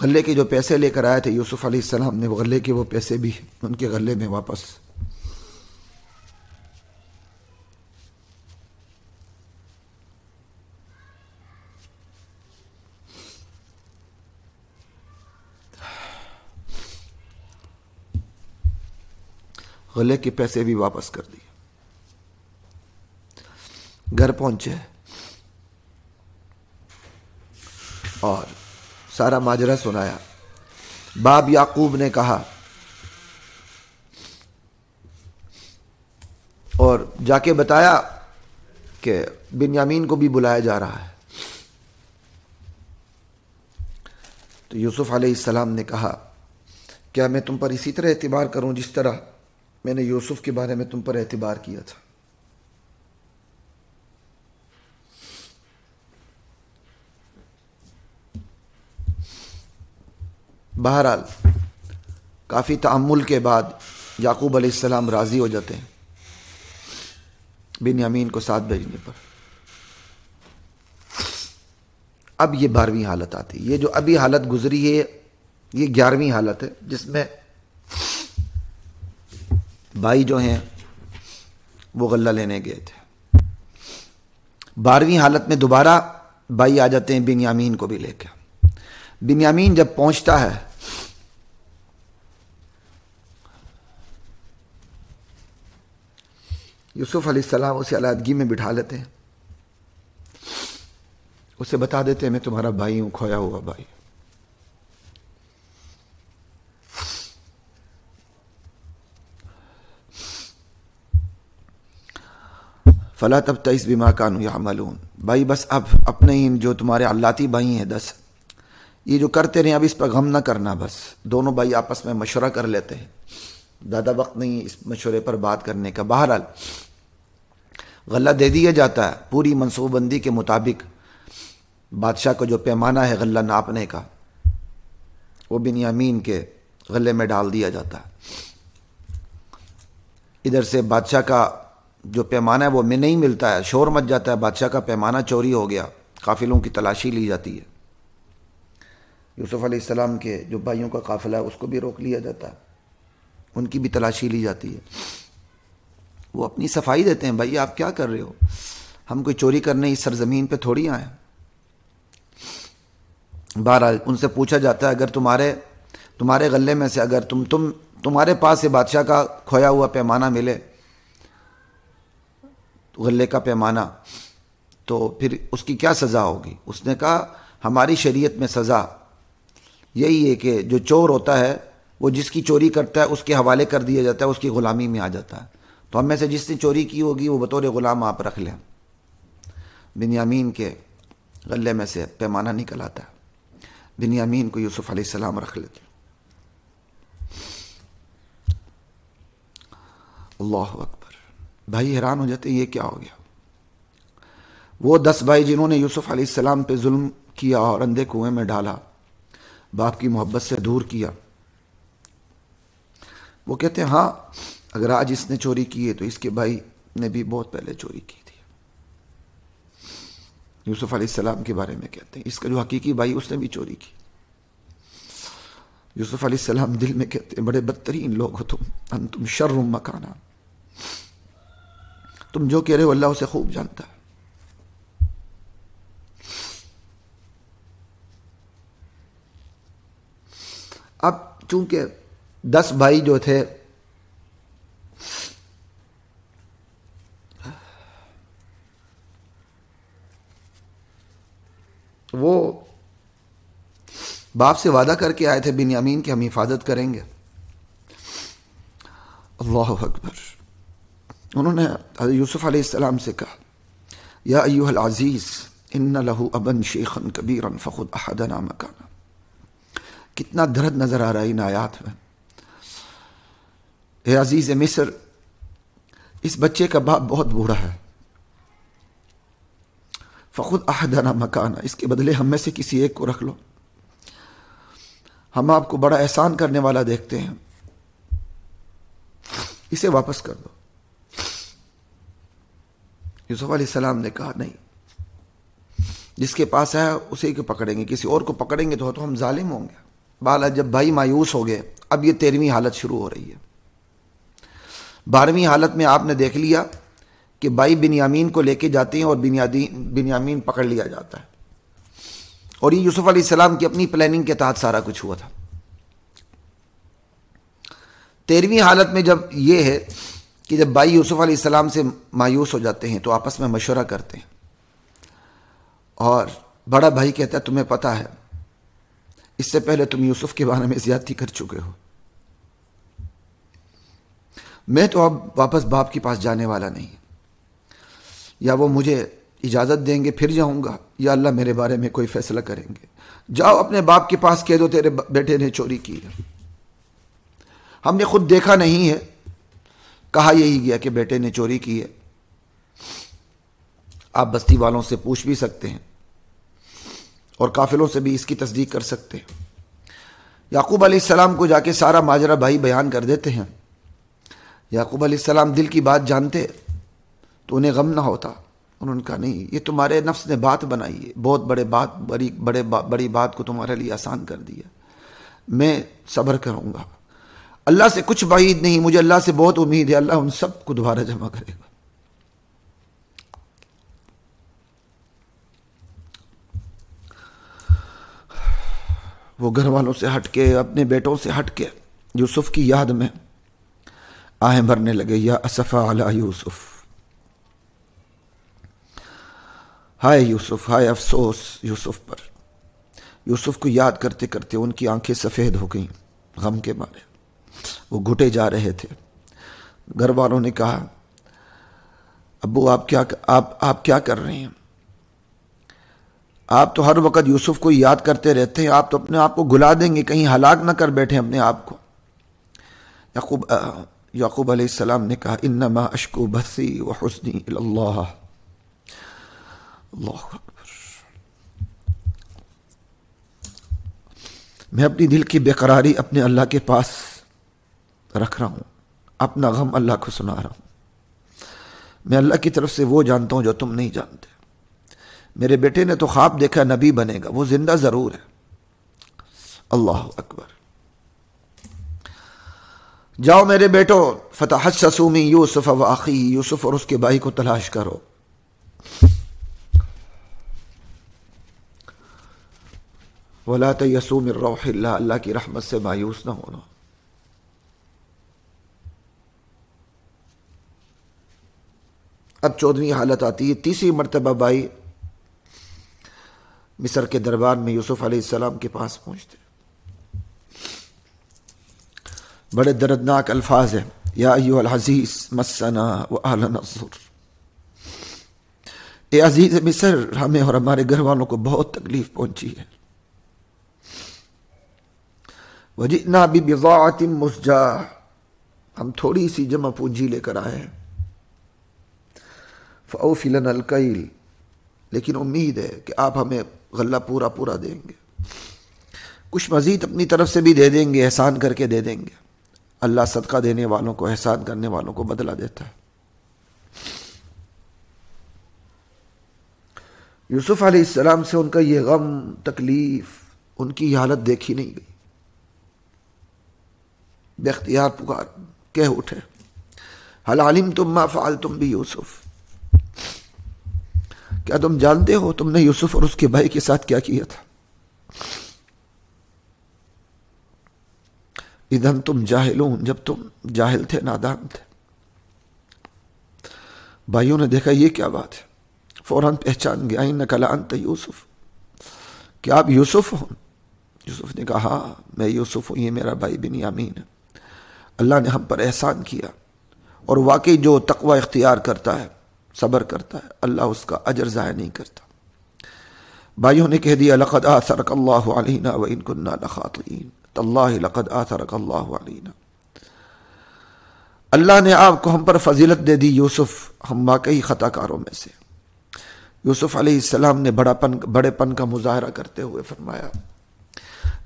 غلے کے جو پیسے لے کر آئے تھے یوسف علیہ السلام نے، وہ غلے کے وہ پیسے بھی ان کے غلے میں واپس۔ غلے کے پیسے بھی واپس کر دیے۔ گھر پہنچے اور سارا ماجرا سنایا۔ باپ یعقوب نے کہا اور جا کے بتایا کہ بنیامین کو بھی بلایا جا رہا ہے۔ تو یوسف علیہ السلام نے کہا کیا میں تم پر اسی طرح اعتبار کروں جس طرح میں نے یوسف کے بارے میں تم پر اعتبار کیا تھا؟ بہرحال کافی تأمل کے بعد یعقوب علیہ السلام راضی ہو جاتے ہیں بنیامین کو ساتھ بھیجنے پر۔ اب یہ 12ویں حالت آتی، یہ جو ابھی حالت گزری ہے یہ 11ویں حالت ہے، جس میں بھائی جو ہیں وہ غلہ لینے گئے تھے۔ 12ویں حالت میں دوبارہ بھائی آ جاتے ہیں بنیامین کو بھی لے کے۔ بنیامین جب پہنچتا ہے یوسف علیہ السلام اسے علیحدگی میں بٹھا لیتے ہیں، اسے بتا دیتے ہیں میں تمہارا بھائی ہوں، کھویا ہوا بھائی۔ فلا تبتئس بما كانوا يعملون، بھائی بس اب اپنے ہی جو تمہارے علاتی بھائی ہیں 10 یہ جو کرتے رہے اب اس پر غم نہ کرنا، بس دونوں بھائی آپس میں مشورہ کر لیتے ہیں، زیادہ وقت نہیں اس مشورے پر بات کرنے کا۔ بہرحال غلہ دے دیا جاتا ہے پوری منصوبہ بندی کے مطابق۔ بادشاہ کو جو پیمانہ ہے غلہ ناپنے کا وہ بنیامین کے غلے میں ڈال دیا جاتا ہے۔ ادھر سے بادشاہ کا جو پیمانہ ہے وہ میں نہیں ملتا ہے، شور مچ جاتا ہے، بادشاہ کا پیمانہ چوری ہو گیا، قافلوں کی تلاشی لی جاتی ہے۔ یوسف علیہ السلام کے جو بھائیوں کا قافلہ ہے اس کو بھی روک لیا جاتا ہے، ان کی بھی تلاشی لی جاتی ہے. وہ اپنی صفائی دیتے ہیں، بھائی آپ کیا کر رہے ہو، ہم کوئی چوری کرنے اس سرزمین پہ تھوڑی آئے. بہرحال ان سے پوچھا جاتا ہے اگر تمہارے غلے میں سے اگر تمہارے پاس سے بادشاہ کا کھویا ہوا پیمانہ ملے، غلے کا پیمانہ، تو پھر اس کی کیا سزا ہوگی؟ اس نے کہا ہماری شریعت میں سزا یہی ہے کہ جو چور ہوتا ہے وہ جس کی چوری کرتا ہے اس کے حوالے کر دیا جاتا ہے، اس کی غلامی میں آ جاتا ہے. تو ہم میں سے جس نے چوری کی ہوگی وہ بطور غلام آپ رکھ لیں. بنیامین کے غلے میں سے پیمانہ نکل آتا ہے، بنیامین کو یوسف علیہ السلام رکھ لیتے. اللہ اکبر. بھائی حیران ہو جاتے یہ کیا ہو گیا. وہ 10 بھائی جنہوں نے یوسف علیہ السلام پہ ظلم کیا اور اندھے کنویں میں ڈالا، باپ کی محبت سے دور کیا، وہ کہتے ہیں ہاں اگر آج اس نے چوری کی ہے تو اس کے بھائی نے بھی بہت پہلے چوری کی تھی. یوسف علیہ السلام کے بارے میں کہتے ہیں اس کا جو حقیقی بھائی اس نے بھی چوری کی. یوسف علیہ السلام دل میں کہتے ہیں بڑے بدترین لوگ ہو تم، انتم شر مکانا، تم جو کہہ رہے ہو اللہ اسے خوب جانتا ہے. اب چونکہ 10 بھائی جو تھے وہ باپ سے وعدہ کر کے آئے تھے بنیامین کی ہم حفاظت کریں گے. اللہ اکبر. انہوں نے یوسف علیہ السلام سے کہا یا ایھا العزیز ان لہ ابا شیخا کبیرا فخذ احدنا مکانا. کتنا درد نظر آ رہا ہے ان آیات میں. اے عزیز مصر، اس بچے کا باپ بہت بوڑھا ہے، فخذ احدنا مکانا، اس کے بدلے ہم میں سے کسی ایک کو رکھ لو، ہم آپ کو بڑا احسان کرنے والا دیکھتے ہیں، اسے واپس کر دو. یوسف علیہ السلام نے کہا نہیں، جس کے پاس ہے اسے کو پکڑیں گے، کسی اور کو پکڑیں گے تو ہم ظالم ہوں گے. بالا جب بھائی مایوس ہو گئے، اب یہ 13ویں حالت شروع ہو رہی ہے. 12ویں حالت میں آپ نے دیکھ لیا کہ بھائی بنیامین کو لے کے جاتے ہیں اور بنیامین پکڑ لیا جاتا ہے، اور یہ یوسف علیہ السلام کی اپنی پلاننگ کے تحت سارا کچھ ہوا تھا. 13ویں حالت میں جب یہ ہے کہ جب بھائی یوسف علیہ السلام سے مایوس ہو جاتے ہیں تو آپس میں مشورہ کرتے ہیں، اور بڑا بھائی کہتا ہے تمہیں پتہ ہے اس سے پہلے تم یوسف کے بارے میں زیادتی کر چکے ہو، میں تو اب واپس باپ کے پاس جانے والا نہیں، یا وہ مجھے اجازت دیں گے پھر جاؤں گا، یا اللہ میرے بارے میں کوئی فیصلہ کریں گے. جاؤ اپنے باپ کے پاس کہہ دو تیرے بیٹے نے چوری کی ہے، ہم نے خود دیکھا نہیں ہے، کہا یہی گیا کہ بیٹے نے چوری کی ہے. آپ بستی والوں سے پوچھ بھی سکتے ہیں اور قافلوں سے بھی اس کی تصدیق کر سکتے ہیں. یعقوب علیہ السلام کو جا کے سارا ماجرا بھائی بیان کر دیتے ہیں. یعقوب علیہ السلام دل کی بات جانتے تو انہیں غم نہ ہوتا. انہوں نے کہا نہیں، یہ تمہارے نفس نے بات بنائی ہے، بہت بڑی بات کو تمہارے لیے آسان کر دیا، میں صبر کروں گا، اللہ سے کچھ بعید نہیں، مجھے اللہ سے بہت امید ہے، اللہ ان سب کو دوبارہ جمع کرے گا. وہ گھر والوں سے ہٹ کے، اپنے بیٹوں سے ہٹ کے یوسف کی یاد میں آہیں بھرنے لگے. یا اسفا علی یوسف، ہائے یوسف، ہائے افسوس یوسف پر. یوسف کو یاد کرتے کرتے ان کی آنکھیں سفید ہو گئیں غم کے مارے، وہ گھٹے جا رہے تھے. گھر والوں نے کہا ابو آپ کیا کر رہے ہیں؟ آپ تو ہر وقت یوسف کو یاد کرتے رہتے ہیں، آپ تو اپنے آپ کو گلا دیں گے، کہیں ہلاک نہ کر بیٹھیں اپنے آپ کو. یعقوب علیہ السلام نے کہا انما اشکو بثی وحزنی الی اللہ. اللہ اکبر. میں اپنی دل کی بے قراری اپنے اللہ کے پاس رکھ رہا ہوں، اپنا غم اللہ کو سنا رہا ہوں. میں اللہ کی طرف سے وہ جانتا ہوں جو تم نہیں جانتے. میرے بیٹے نے تو خواب دیکھا نبی بنے گا، وہ زندہ ضرور ہے. اللہ اکبر. جاؤ میرے بیٹو فتحسسوا من یوسف و اخیہ، یوسف اور اس کے بھائی کو تلاش کرو. ولا تیسوا من روح اللہ، اللہ کی رحمت سے مایوس نہ ہونا. اب 14ویں حالت آتی ہے. تیسری مرتبہ بھائی مصر کے دربار میں یوسف علیہ السلام کے پاس پہنچتے. بڑے دردناک الفاظ ہیں. یا ایھا العزیز مسنا واہلنا الضر، اے عزیز مصر، ہمیں اور ہمارے گھر والوں کو بہت تکلیف پہنچی ہے. وجئنا ببضاعۃ مزجاۃ، ہم تھوڑی سی جمع پونجی لے کر آئے ہیں. فأوف لنا الکیل، لیکن امید ہے کہ آپ ہمیں غلہ پورا پورا دیں گے، کچھ مزید اپنی طرف سے بھی دے دیں گے، احسان کر کے دے دیں گے. اللہ صدقہ دینے والوں کو، احسان کرنے والوں کو بدلہ دیتا ہے. یوسف علیہ السلام سے ان کا یہ غم، تکلیف، ان کی یہ حالت دیکھی نہیں گئی. بے اختیار پکار کہہ اٹھے، هل علمتم ما فعلتم بيوسف، کیا تم جانتے ہو تم نے یوسف اور اس کے بھائی کے ساتھ کیا کیا تھا؟ اذن تم جاہلون، جب تم جاہل تھے، نادان تھے. بھائیوں نے دیکھا یہ کیا بات ہے، فوراً پہچان گیا. انک لانت یوسف، کیا آپ یوسف ہو؟ یوسف نے کہا ہاں میں یوسف ہوں، یہ میرا بھائی بنیامین ہے. اللہ نے ہم پر احسان کیا، اور واقعی جو تقوی اختیار کرتا ہے، صبر کرتا ہے، اللہ اس کا اجر ضائع نہیں کرتا. بھائیوں نے کہہ دیا لقد آثرک اللہ علینا وان کنا لخاطئین، تاللہ لقد آثرک اللہ علینا، اللہ نے آپ کو ہم پر فضیلت دے دی یوسف، ہم واقعی خطا کاروں میں سے. یوسف علیہ السلام نے بڑے پن کا مظاہرہ کرتے ہوئے فرمایا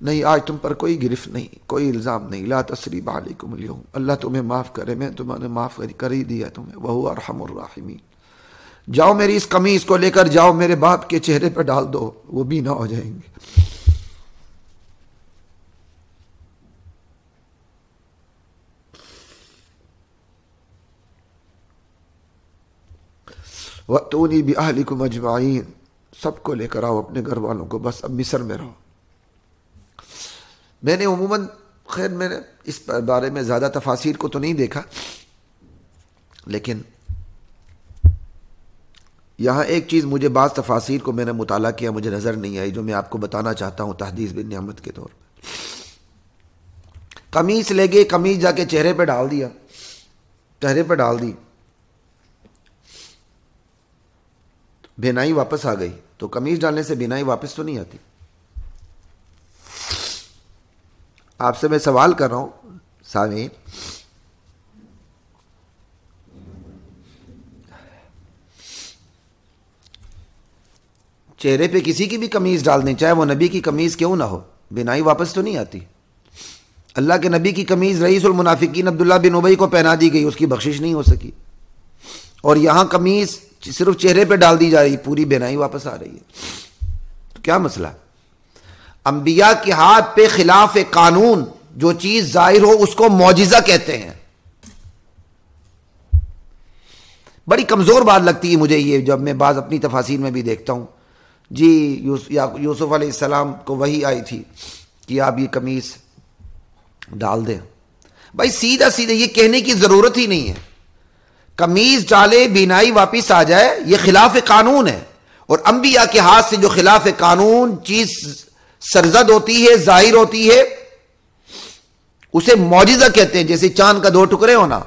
نہیں، آج تم پر کوئی گرفت نہیں، کوئی الزام نہیں. لا تثریب علیکم اليوم، اللہ تمہیں معاف کرے، میں تمہیں معاف کر ہی دیا تمہیں. وہو ارحم الراحمین، جاؤ میری اس قمیص کو لے کر جاؤ، میرے باپ کے چہرے پہ ڈال دو، وہ بھی نہ ہو جائیں گے. وَأْتُونِي بِأَهْلِكُمْ أَجْمَعِينَ، سب کو لے کر آؤ، اپنے گھر والوں کو، بس اب مصر میں رہو. میں نے عموماً، خیر میں نے اس بارے میں زیادہ تفاسیر کو تو نہیں دیکھا، لیکن یہاں ایک چیز مجھے بعض تفاسیر کو میں نے مطالعہ کیا، مجھے نظر نہیں آئی، جو میں آپ کو بتانا چاہتا ہوں تحدیث بن نعمت کے طور پر. قمیص لے گئے، قمیص جا کے چہرے پہ ڈال دیا، چہرے پہ ڈال دی، بینائی واپس آ گئی. تو قمیص ڈالنے سے بینائی واپس تو نہیں آتی. آپ سے میں سوال کر رہا ہوں سامعین، چہرے پہ کسی کی بھی قمیص ڈال دیں، چاہے وہ نبی کی قمیص کیوں نہ ہو، بینائی واپس تو نہیں آتی. اللہ کے نبی کی قمیص رئیس المنافقین عبداللہ بن ابی کو پہنا دی گئی، اس کی بخشش نہیں ہو سکی. اور یہاں قمیص صرف چہرے پہ ڈال دی جا رہی، پوری بینائی واپس آ رہی ہے. تو کیا مسئلہ؟ انبیاء کے ہاتھ پہ خلاف قانون جو چیز ظاہر ہو اس کو معجزہ کہتے ہیں. بڑی کمزور بات لگتی ہے مجھے یہ، جب میں بعض اپنی تفاسیر میں بھی دیکھتا ہوں جی یوسف علیہ السلام کو وحی آئی تھی کہ آپ یہ قمیص ڈال دیں. بھائی سیدھا سیدھا یہ کہنے کی ضرورت ہی نہیں ہے. قمیص ڈالے بینائی واپس آ جائے، یہ خلاف قانون ہے. اور انبیاء کے ہاتھ سے جو خلاف قانون چیز سرزد ہوتی ہے، ظاہر ہوتی ہے، اسے معجزہ کہتے ہیں. جیسے چاند کا 2 ٹکڑے ہونا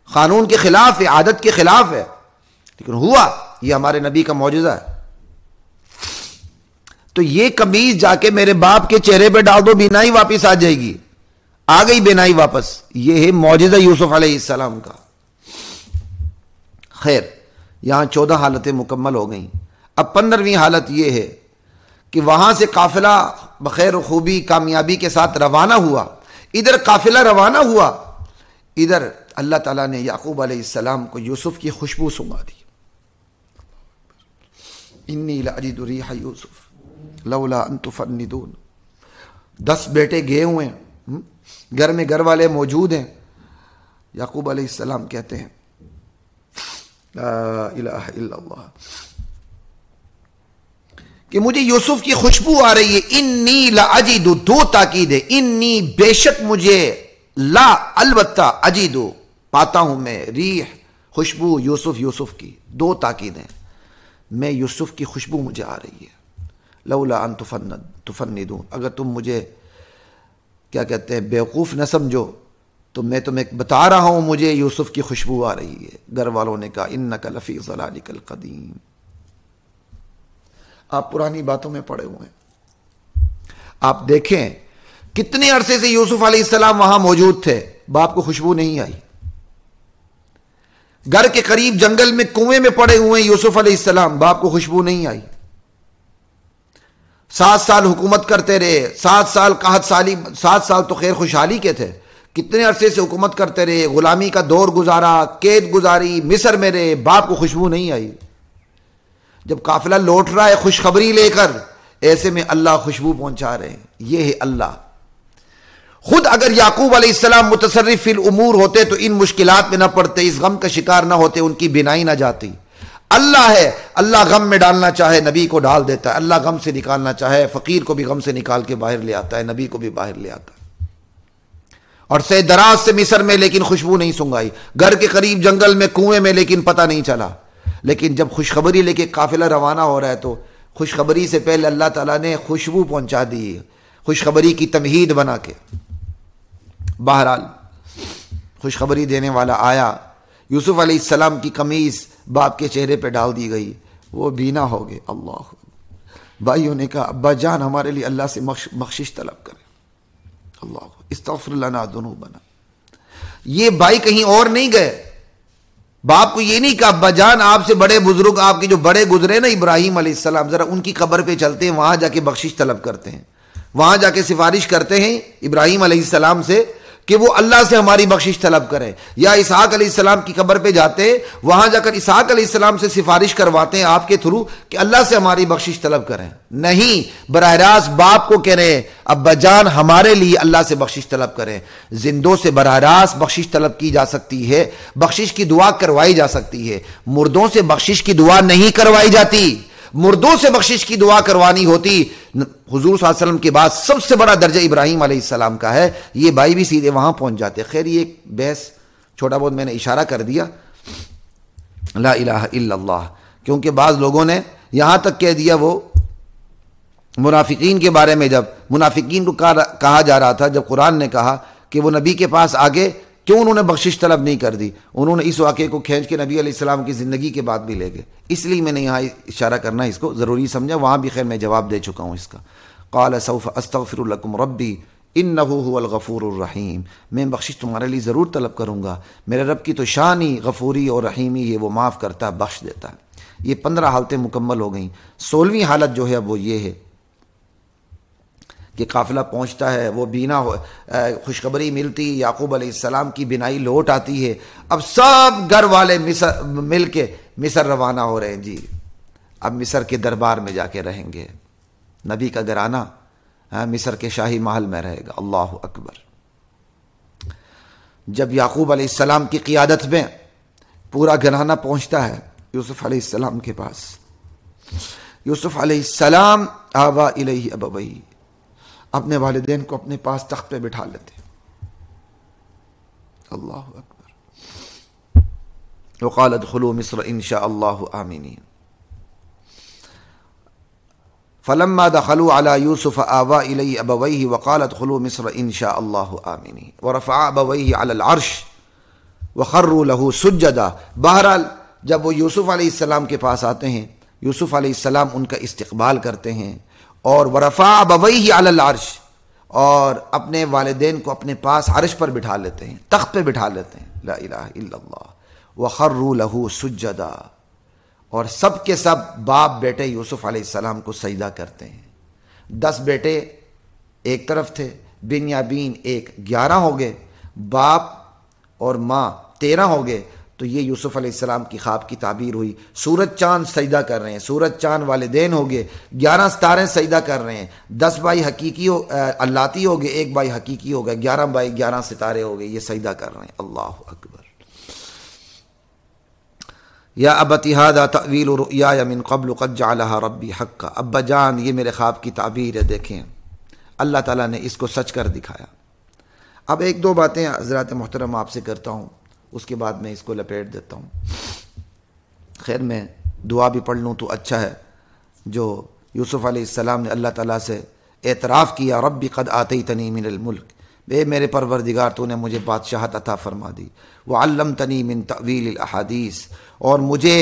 قانون کے خلاف ہے، عادت کے خلاف ہے، لیکن ہوا، یہ ہمارے نبی کا معجزہ ہے. تو یہ قمیص جا کے میرے باپ کے چہرے پہ ڈال دو، بینائی واپس آ جائے گی. آ گئی بینائی واپس. یہ ہے معجزہ یوسف علیہ السلام کا. خیر، یہاں 14 حالتیں مکمل ہو گئیں. اب 15ویں حالت یہ ہے کہ وہاں سے قافلہ بخیر و خوبی کامیابی کے ساتھ روانہ ہوا. ادھر قافلہ روانہ ہوا، ادھر اللہ تعالیٰ نے یعقوب علیہ السلام کو یوسف کی خوشبو سنگا دی. انی لاجد ریح یوسف لولا ان تفندون. 10 بیٹے گئے ہوئے ہیں، گھر میں گھر والے موجود ہیں، یعقوب علیہ السلام کہتے ہیں لا الہ الا اللہ کہ مجھے یوسف کی خوشبو آ رہی ہے. انی لاجد، دو تاکید ہے. انی بے شک مجھے، لا البتہ، اجد پاتا ہوں میں، ریح خوشبو یوسف کی. دو تاکید ہیں. میں یوسف کی خوشبو مجھے آ رہی ہے. لولا ان تفندون، اگر تم مجھے کیا کہتے ہیں بیوقوف نہ سمجھو تو میں تمہیں بتا رہا ہوں مجھے یوسف کی خوشبو آ رہی ہے. گھر والوں نے کہا انک لفی ضلالک القدیم. آپ پرانی باتوں میں پڑے ہوئے ہیں. آپ دیکھیں کتنے عرصے سے یوسف علیہ السلام وہاں موجود تھے، باپ کو خوشبو نہیں آئی. گھر کے قریب جنگل میں کنویں میں پڑے ہوئے ہیں یوسف علیہ السلام، باپ کو خوشبو نہیں آئی. 7 سال حکومت کرتے رہے، 7 سال قحط سالی، 7 سال تو خیر خوشحالی کے تھے. کتنے عرصے سے حکومت کرتے رہے، غلامی کا دور گزارا، قید گزاری، مصر میں رہے، باپ کو خوشبو نہیں آئی. جب قافلہ لوٹ رہا ہے خوشخبری لے کر، ایسے میں اللہ خوشبو پہنچا رہے ہیں. یہ ہے اللہ. خود اگر یعقوب علیہ السلام متصرف فی الامور ہوتے تو ان مشکلات میں نہ پڑتے، اس غم کا شکار نہ ہوتے، ان کی بینائی نہ جاتی. اللہ ہے، اللہ غم میں ڈالنا چاہے نبی کو ڈال دیتا ہے، اللہ غم سے نکالنا چاہے فقیر کو بھی غم سے نکال کے باہر لے آتا ہے، نبی کو بھی باہر لے آتا ہے. اور سے دراز سے مصر میں لیکن خوشبو نہیں سنگائی، گھر کے قریب جنگل میں کنویں میں لیکن پتہ نہیں چلا. لیکن جب خوشخبری لے کے قافلہ روانہ ہو رہا ہے تو خوشخبری سے پہلے اللہ تعالیٰ نے خوشبو پہنچا دی، خوشخبری کی تمہید بنا کے. بہرحال خوشخبری دینے والا آیا، یوسف علیہ السلام کی قمیض باپ کے چہرے پہ ڈال دی گئی، وہ بینا ہو گئے. اللہ. بھائیوں نے کہا ابا جان ہمارے لیے اللہ سے بخشش طلب کرے. اللہ استغفر لنا ذنوبنا. یہ بھائی کہیں اور نہیں گئے، باپ کو یہ نہیں کہا ابا جان آپ سے بڑے بزرگ آپ کے جو بڑے گزرے نا ابراہیم علیہ السلام، ذرا ان کی قبر پہ چلتے ہیں، وہاں جا کے بخشش طلب کرتے ہیں، وہاں جا کے سفارش کرتے ہیں ابراہیم علیہ السلام سے کہ وہ اللہ سے ہماری بخشش طلب کریں. یا اسحاق علیہ السلام کی قبر پہ جاتے ہیں، وہاں جا کر اسحاق علیہ السلام سے سفارش کرواتے ہیں آپ کے تھرو کہ اللہ سے ہماری بخشش طلب کریں. نہیں، براہ راست باپ کو کہہ رہے ہیں ابا جان ہمارے لیے اللہ سے بخشش طلب کریں. زندوں سے براہ راست بخشش طلب کی جا سکتی ہے، بخشش کی دعا کروائی جا سکتی ہے. مردوں سے بخشش کی دعا نہیں کروائی جاتی. مردوں سے بخشش کی دعا کروانی ہوتی. حضور صلی اللہ علیہ وسلم کے بعد سب سے بڑا درجہ ابراہیم علیہ السلام کا ہے. یہ بھائی بھی سیدھے وہاں پہنچ جاتے. خیر یہ ایک بحث چھوٹا بہت میں نے اشارہ کر دیا. لا الہ الا اللہ. کیونکہ بعض لوگوں نے یہاں تک کہہ دیا، وہ منافقین کے بارے میں، جب منافقین کو کہا جا رہا تھا، جب قرآن نے کہا کہ وہ نبی کے پاس آگے کیوں انہوں نے بخشش طلب نہیں کر دی، انہوں نے اس واقعے کو کھینچ کے نبی علیہ السلام کی زندگی کے بعد بھی لے گئے. اس لیے میں نے یہاں اشارہ کرنا اس کو ضروری سمجھا. وہاں بھی خیر میں جواب دے چکا ہوں اس کا. قال سوف استغفر لکم ربی انہ هو الغفور الرحیم. میں بخشش تمہارے لیے ضرور طلب کروں گا، میرے رب کی تو شان ہی غفوری اور رحیمی ہے، وہ معاف کرتا ہے، بخش دیتا ہے. یہ 15 حالتیں مکمل ہو گئیں. 16ویں حالت جو ہے وہ یہ ہے کہ قافلہ پہنچتا ہے، وہ بینا خوشخبری ملتی، یعقوب علیہ السلام کی بینائی لوٹ آتی ہے. اب سب گھر والے مصر مل کے مصر روانہ ہو رہے ہیں. جی اب مصر کے دربار میں جا کے رہیں گے. نبی کا گھرانہ مصر کے شاہی محل میں رہے گا. اللہ اکبر. جب یعقوب علیہ السلام کی قیادت میں پورا گھرانہ پہنچتا ہے یوسف علیہ السلام کے پاس، یوسف علیہ السلام آوا الیہ ابویہ، اپنے والدین کو اپنے پاس تخت پہ بٹھا لیتے. اللہ اکبر. وقال ادخلوا مصر ان شاء اللہ آمنین. فلما دخلوا على يوسف آوى إليه أبويه وقال ادخلوا مصر إن شاء الله آمنين ورفع أبويه على العرش وخروا له سجدا. بہرحال جب وہ یوسف علیہ السلام کے پاس آتے ہیں، یوسف علیہ السلام ان کا استقبال کرتے ہیں اور ورفع أبويه على العرش، اور اپنے والدین کو اپنے پاس عرش پر بٹھا لیتے ہیں، تخت پہ بٹھا لیتے ہیں. لا الہ الا اللہ. وخروا له سجدا، اور سب کے سب باپ بیٹے یوسف علیہ السلام کو سجدہ کرتے ہیں. 10 بیٹے ایک طرف تھے، بنیامین ایک، 11 ہو گئے. باپ اور ماں 13 ہو گئے. تو یہ یوسف علیہ السلام کی خواب کی تعبیر ہوئی. سورج چاند سجدہ کر رہے ہیں، سورج چاند والدین ہو گئے، 11 ستارے سجدہ کر رہے ہیں، 10 بھائی حقیقی اللاتی ہو گئے، 1 بھائی حقیقی ہو گئے، 11 بھائی 11 ستارے ہو گئے، یہ سجدہ کر رہے ہیں. اللہ اکبر. یا ابت ھذا تأویل رؤیای من قبل قد جعلها ربی حقا. ابا جان یہ میرے خواب کی تعبیر ہے، دیکھیں اللہ تعالیٰ نے اس کو سچ کر دکھایا. اب 1-2 باتیں حضرات محترم آپ سے کرتا ہوں، اس کے بعد میں اس کو لپیٹ دیتا ہوں. خیر میں دعا بھی پڑھ لوں تو اچھا ہے. جو یوسف علیہ السلام نے اللہ تعالیٰ سے اعتراف کیا، ربی قد آتیتنی من الملک، بے میرے پروردگار تو نے مجھے بادشاہت عطا فرما دی، وعلمتنی من تأویل الاحادیث، اور مجھے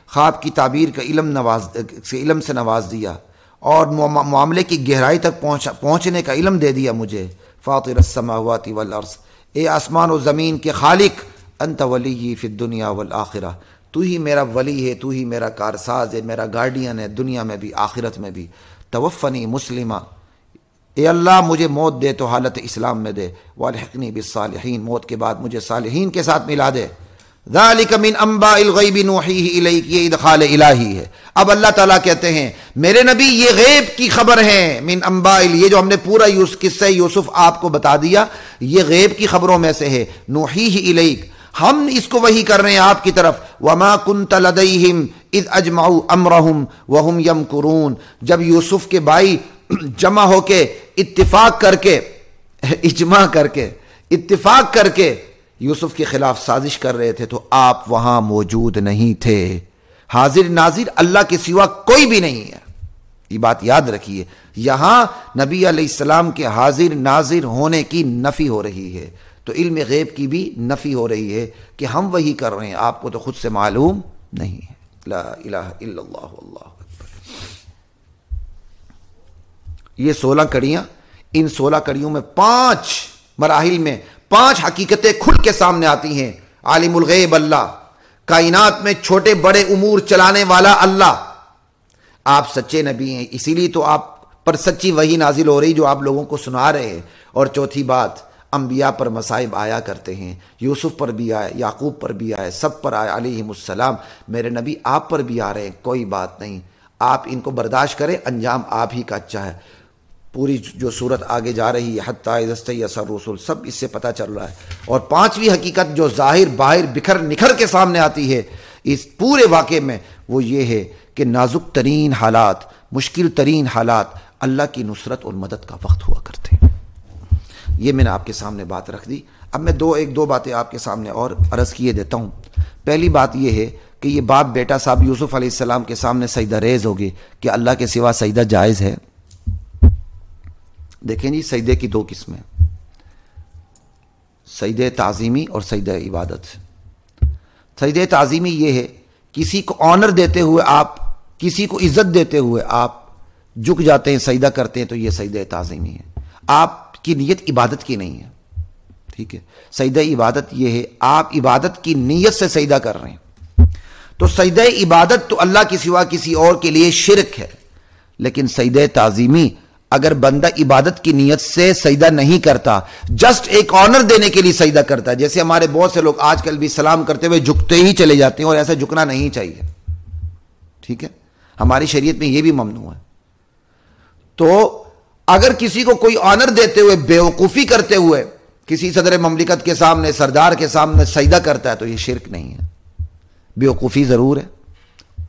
خواب کی تعبیر کا علم سے نواز دیا، اور معاملے کی گہرائی تک پہنچنے کا علم دے دیا مجھے. فاطر السماوات والارض، اے آسمان و زمین کے خالق، انت ولی فی الدنیا والآخرہ، تو ہی میرا ولی ہے، تو ہی میرا کارساز ہے، میرا گارڈین ہے، دنیا میں بھی آخرت میں بھی. توفنی مسلمہ، اے اللہ مجھے موت دے تو حالت اسلام میں دے، والحقنی بالصالحین، موت کے بعد مجھے صالحین کے ساتھ ملا دے. ذالک من انباء الغیب نوحیہ الیک، یہ ادخال الہی ہے. اب اللہ تعالیٰ کہتے ہیں میرے نبی یہ غیب کی خبر ہے، من انباء، یہ جو ہم نے پورا قصہ یوسف آپ کو بتا دیا یہ غیب کی خبروں میں سے ہے. نوحیہ الیک، ہم اس کو وحی کر رہے ہیں آپ کی طرف. وما کنت لدیہم اذ اجمعوا امرہم وہم یمکرون، جب یوسف کے بھائی جمع ہو کے اتفاق کر کے یوسف کے خلاف سازش کر رہے تھے تو آپ وہاں موجود نہیں تھے. حاضر ناظر اللہ کے سوا کوئی بھی نہیں ہے، یہ بات یاد رکھیے. یہاں نبی علیہ السلام کے حاضر ناظر ہونے کی نفی ہو رہی ہے، تو علم غیب کی بھی نفی ہو رہی ہے کہ ہم وہی کر رہے ہیں، آپ کو تو خود سے معلوم نہیں ہے. لا الہ الا اللہ واللہ اکبر. یہ 16 کڑیاں، ان 16 کڑیوں میں 5 مراحل میں 5 حقیقتیں کھل کے سامنے آتی ہیں. عالم الغیب اللہ، کائنات میں چھوٹے بڑے امور چلانے والا اللہ. آپ سچے نبی ہیں، اسی لیے تو آپ پر سچی وحی نازل ہو رہی جو آپ لوگوں کو سنا رہے ہیں. اور چوتھی بات، انبیاء پر مصائب آیا کرتے ہیں، یوسف پر بھی آئے، یعقوب پر بھی آئے، سب پر آئے علیہم السلام. میرے نبی آپ پر بھی آ رہے ہیں، کوئی بات نہیں، آپ ان کو برداشت کریں، انجام آپ ہی کا اچھا ہے. پوری جو صورت آگے جا رہی ہے حتی اذا استیأس الرسل، سب اس سے پتہ چل رہا ہے. اور 5ویں حقیقت جو ظاہر باہر بکھر نکھر کے سامنے آتی ہے اس پورے واقعے میں، وہ یہ ہے کہ نازک ترین حالات، مشکل ترین حالات اللہ کی نصرت اور مدد کا وقت ہوا کرتے ہیں. یہ میں نے آپ کے سامنے بات رکھ دی. اب میں 2 باتیں آپ کے سامنے اور عرض کیے دیتا ہوں. پہلی بات یہ ہے کہ یہ باپ بیٹا صاحب یوسف علیہ السلام کے سامنے سجدہ ریز ہو گئے کہ اللہ کے سوا سجدہ جائز ہے. دیکھیں جی، سجدے کی 2 قسمیں، سجدہ تعظیمی اور سجدہ عبادت. سجدہ تعظیمی یہ ہے کسی کو آنر دیتے ہوئے، آپ کسی کو عزت دیتے ہوئے آپ جھک جاتے ہیں، سجدہ کرتے ہیں، تو یہ سجدہ تعظیمی ہے. آپ کی نیت عبادت کی نہیں ہے، ٹھیک ہے. سجدہ عبادت یہ ہے آپ عبادت کی نیت سے سجدہ کر رہے ہیں. تو سجدہ عبادت تو اللہ کے سوا کسی اور کے لیے شرک ہے. لیکن سجدہ تعظیمی اگر بندہ عبادت کی نیت سے سجدہ نہیں کرتا، جسٹ ایک آنر دینے کے لیے سجدہ کرتا ہے، جیسے ہمارے بہت سے لوگ آج کل بھی سلام کرتے ہوئے جھکتے ہی چلے جاتے ہیں، اور ایسا جھکنا نہیں چاہیے، ٹھیک ہے. ہماری شریعت میں یہ بھی ممنوع ہے. تو اگر کسی کو کوئی آنر دیتے ہوئے، بیوقوفی کرتے ہوئے کسی صدر مملکت کے سامنے، سردار کے سامنے سجدہ کرتا ہے تو یہ شرک نہیں ہے. بیوقوفی ضرور ہے،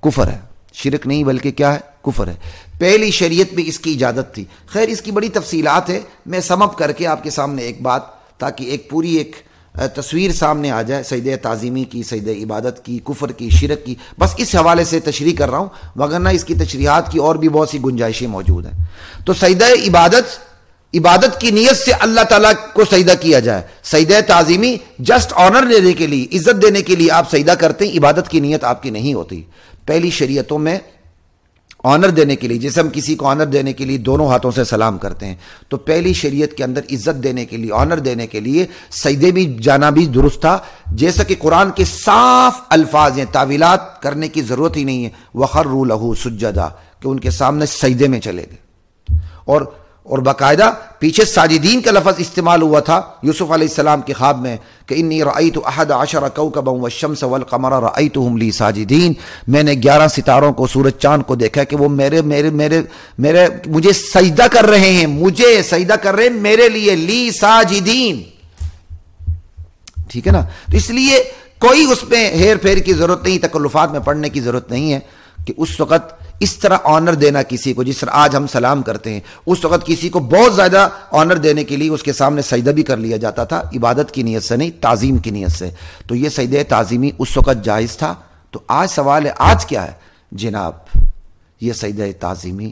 کفر ہے، شرک نہیں بلکہ کیا ہے، کفر ہے. پہلی شریعت میں اس کی اجازت تھی. خیر اس کی بڑی تفصیلات ہے، میں سم اپ کر کے آپ کے سامنے ایک بات، تاکہ ایک پوری ایک تصویر سامنے آ جائے سجدہ تعظیمی کی، سجدہ عبادت کی، کفر کی، شرک کی. بس اس حوالے سے تشریح کر رہا ہوں، وگرنہ اس کی تشریحات کی اور بھی بہت سی گنجائشیں موجود ہیں. تو سجدہ عبادت کی نیت سے اللہ تعالیٰ کو سجدہ کیا جائے. سجدہ تعظیمی جسٹ آنر دینے کے لیے، عزت دینے کے لیے آپ سجدہ کرتے ہیں، عبادت کی نیت آپ کی نہیں ہوتی. پہلی شریعتوں میں آنر دینے کے لیے، جیسے ہم کسی کو آنر دینے کے لیے دونوں ہاتھوں سے سلام کرتے ہیں، تو پہلی شریعت کے اندر عزت دینے کے لیے، آنر دینے کے لیے سجدے بھی جانا بھی درست تھا. جیسا کہ قرآن کے صاف الفاظ ہیں، تعویلات کرنے کی ضرورت ہی نہیں ہے. وَخَرُّوا لَهُ سُجَّدًا، کہ ان کے سامنے سجدے میں چلے گئے. اور اور باقاعدہ پیچھے ساجدین کا لفظ استعمال ہوا تھا یوسف علیہ السلام کے خواب میں کہ انی رأیت 11 کوكبا والشمس والقمر رأیتهم لی ساجدین، میں نے 11 ستاروں کو، سورج چاند کو دیکھا کہ وہ مجھے سجدہ کر رہے ہیں، مجھے سجدہ کر رہے ہیں میرے لیے، لی ساجدین، ٹھیک ہے نا؟ تو اس لیے کوئی اس میں ہیر پھیر کی ضرورت نہیں، تکلفات میں پڑھنے کی ضرورت نہیں ہے کہ اس وقت اس طرح آنر دینا کسی کو، جس طرح آج ہم سلام کرتے ہیں، اس وقت کسی کو بہت زیادہ آنر دینے کے لیے اس کے سامنے سجدہ بھی کر لیا جاتا تھا، عبادت کی نیت سے نہیں، تعظیم کی نیت سے۔ تو یہ سجدہ تعظیمی اس وقت جائز تھا۔ تو آج سوال ہے، آج کیا ہے جناب؟ یہ سجدہ تعظیمی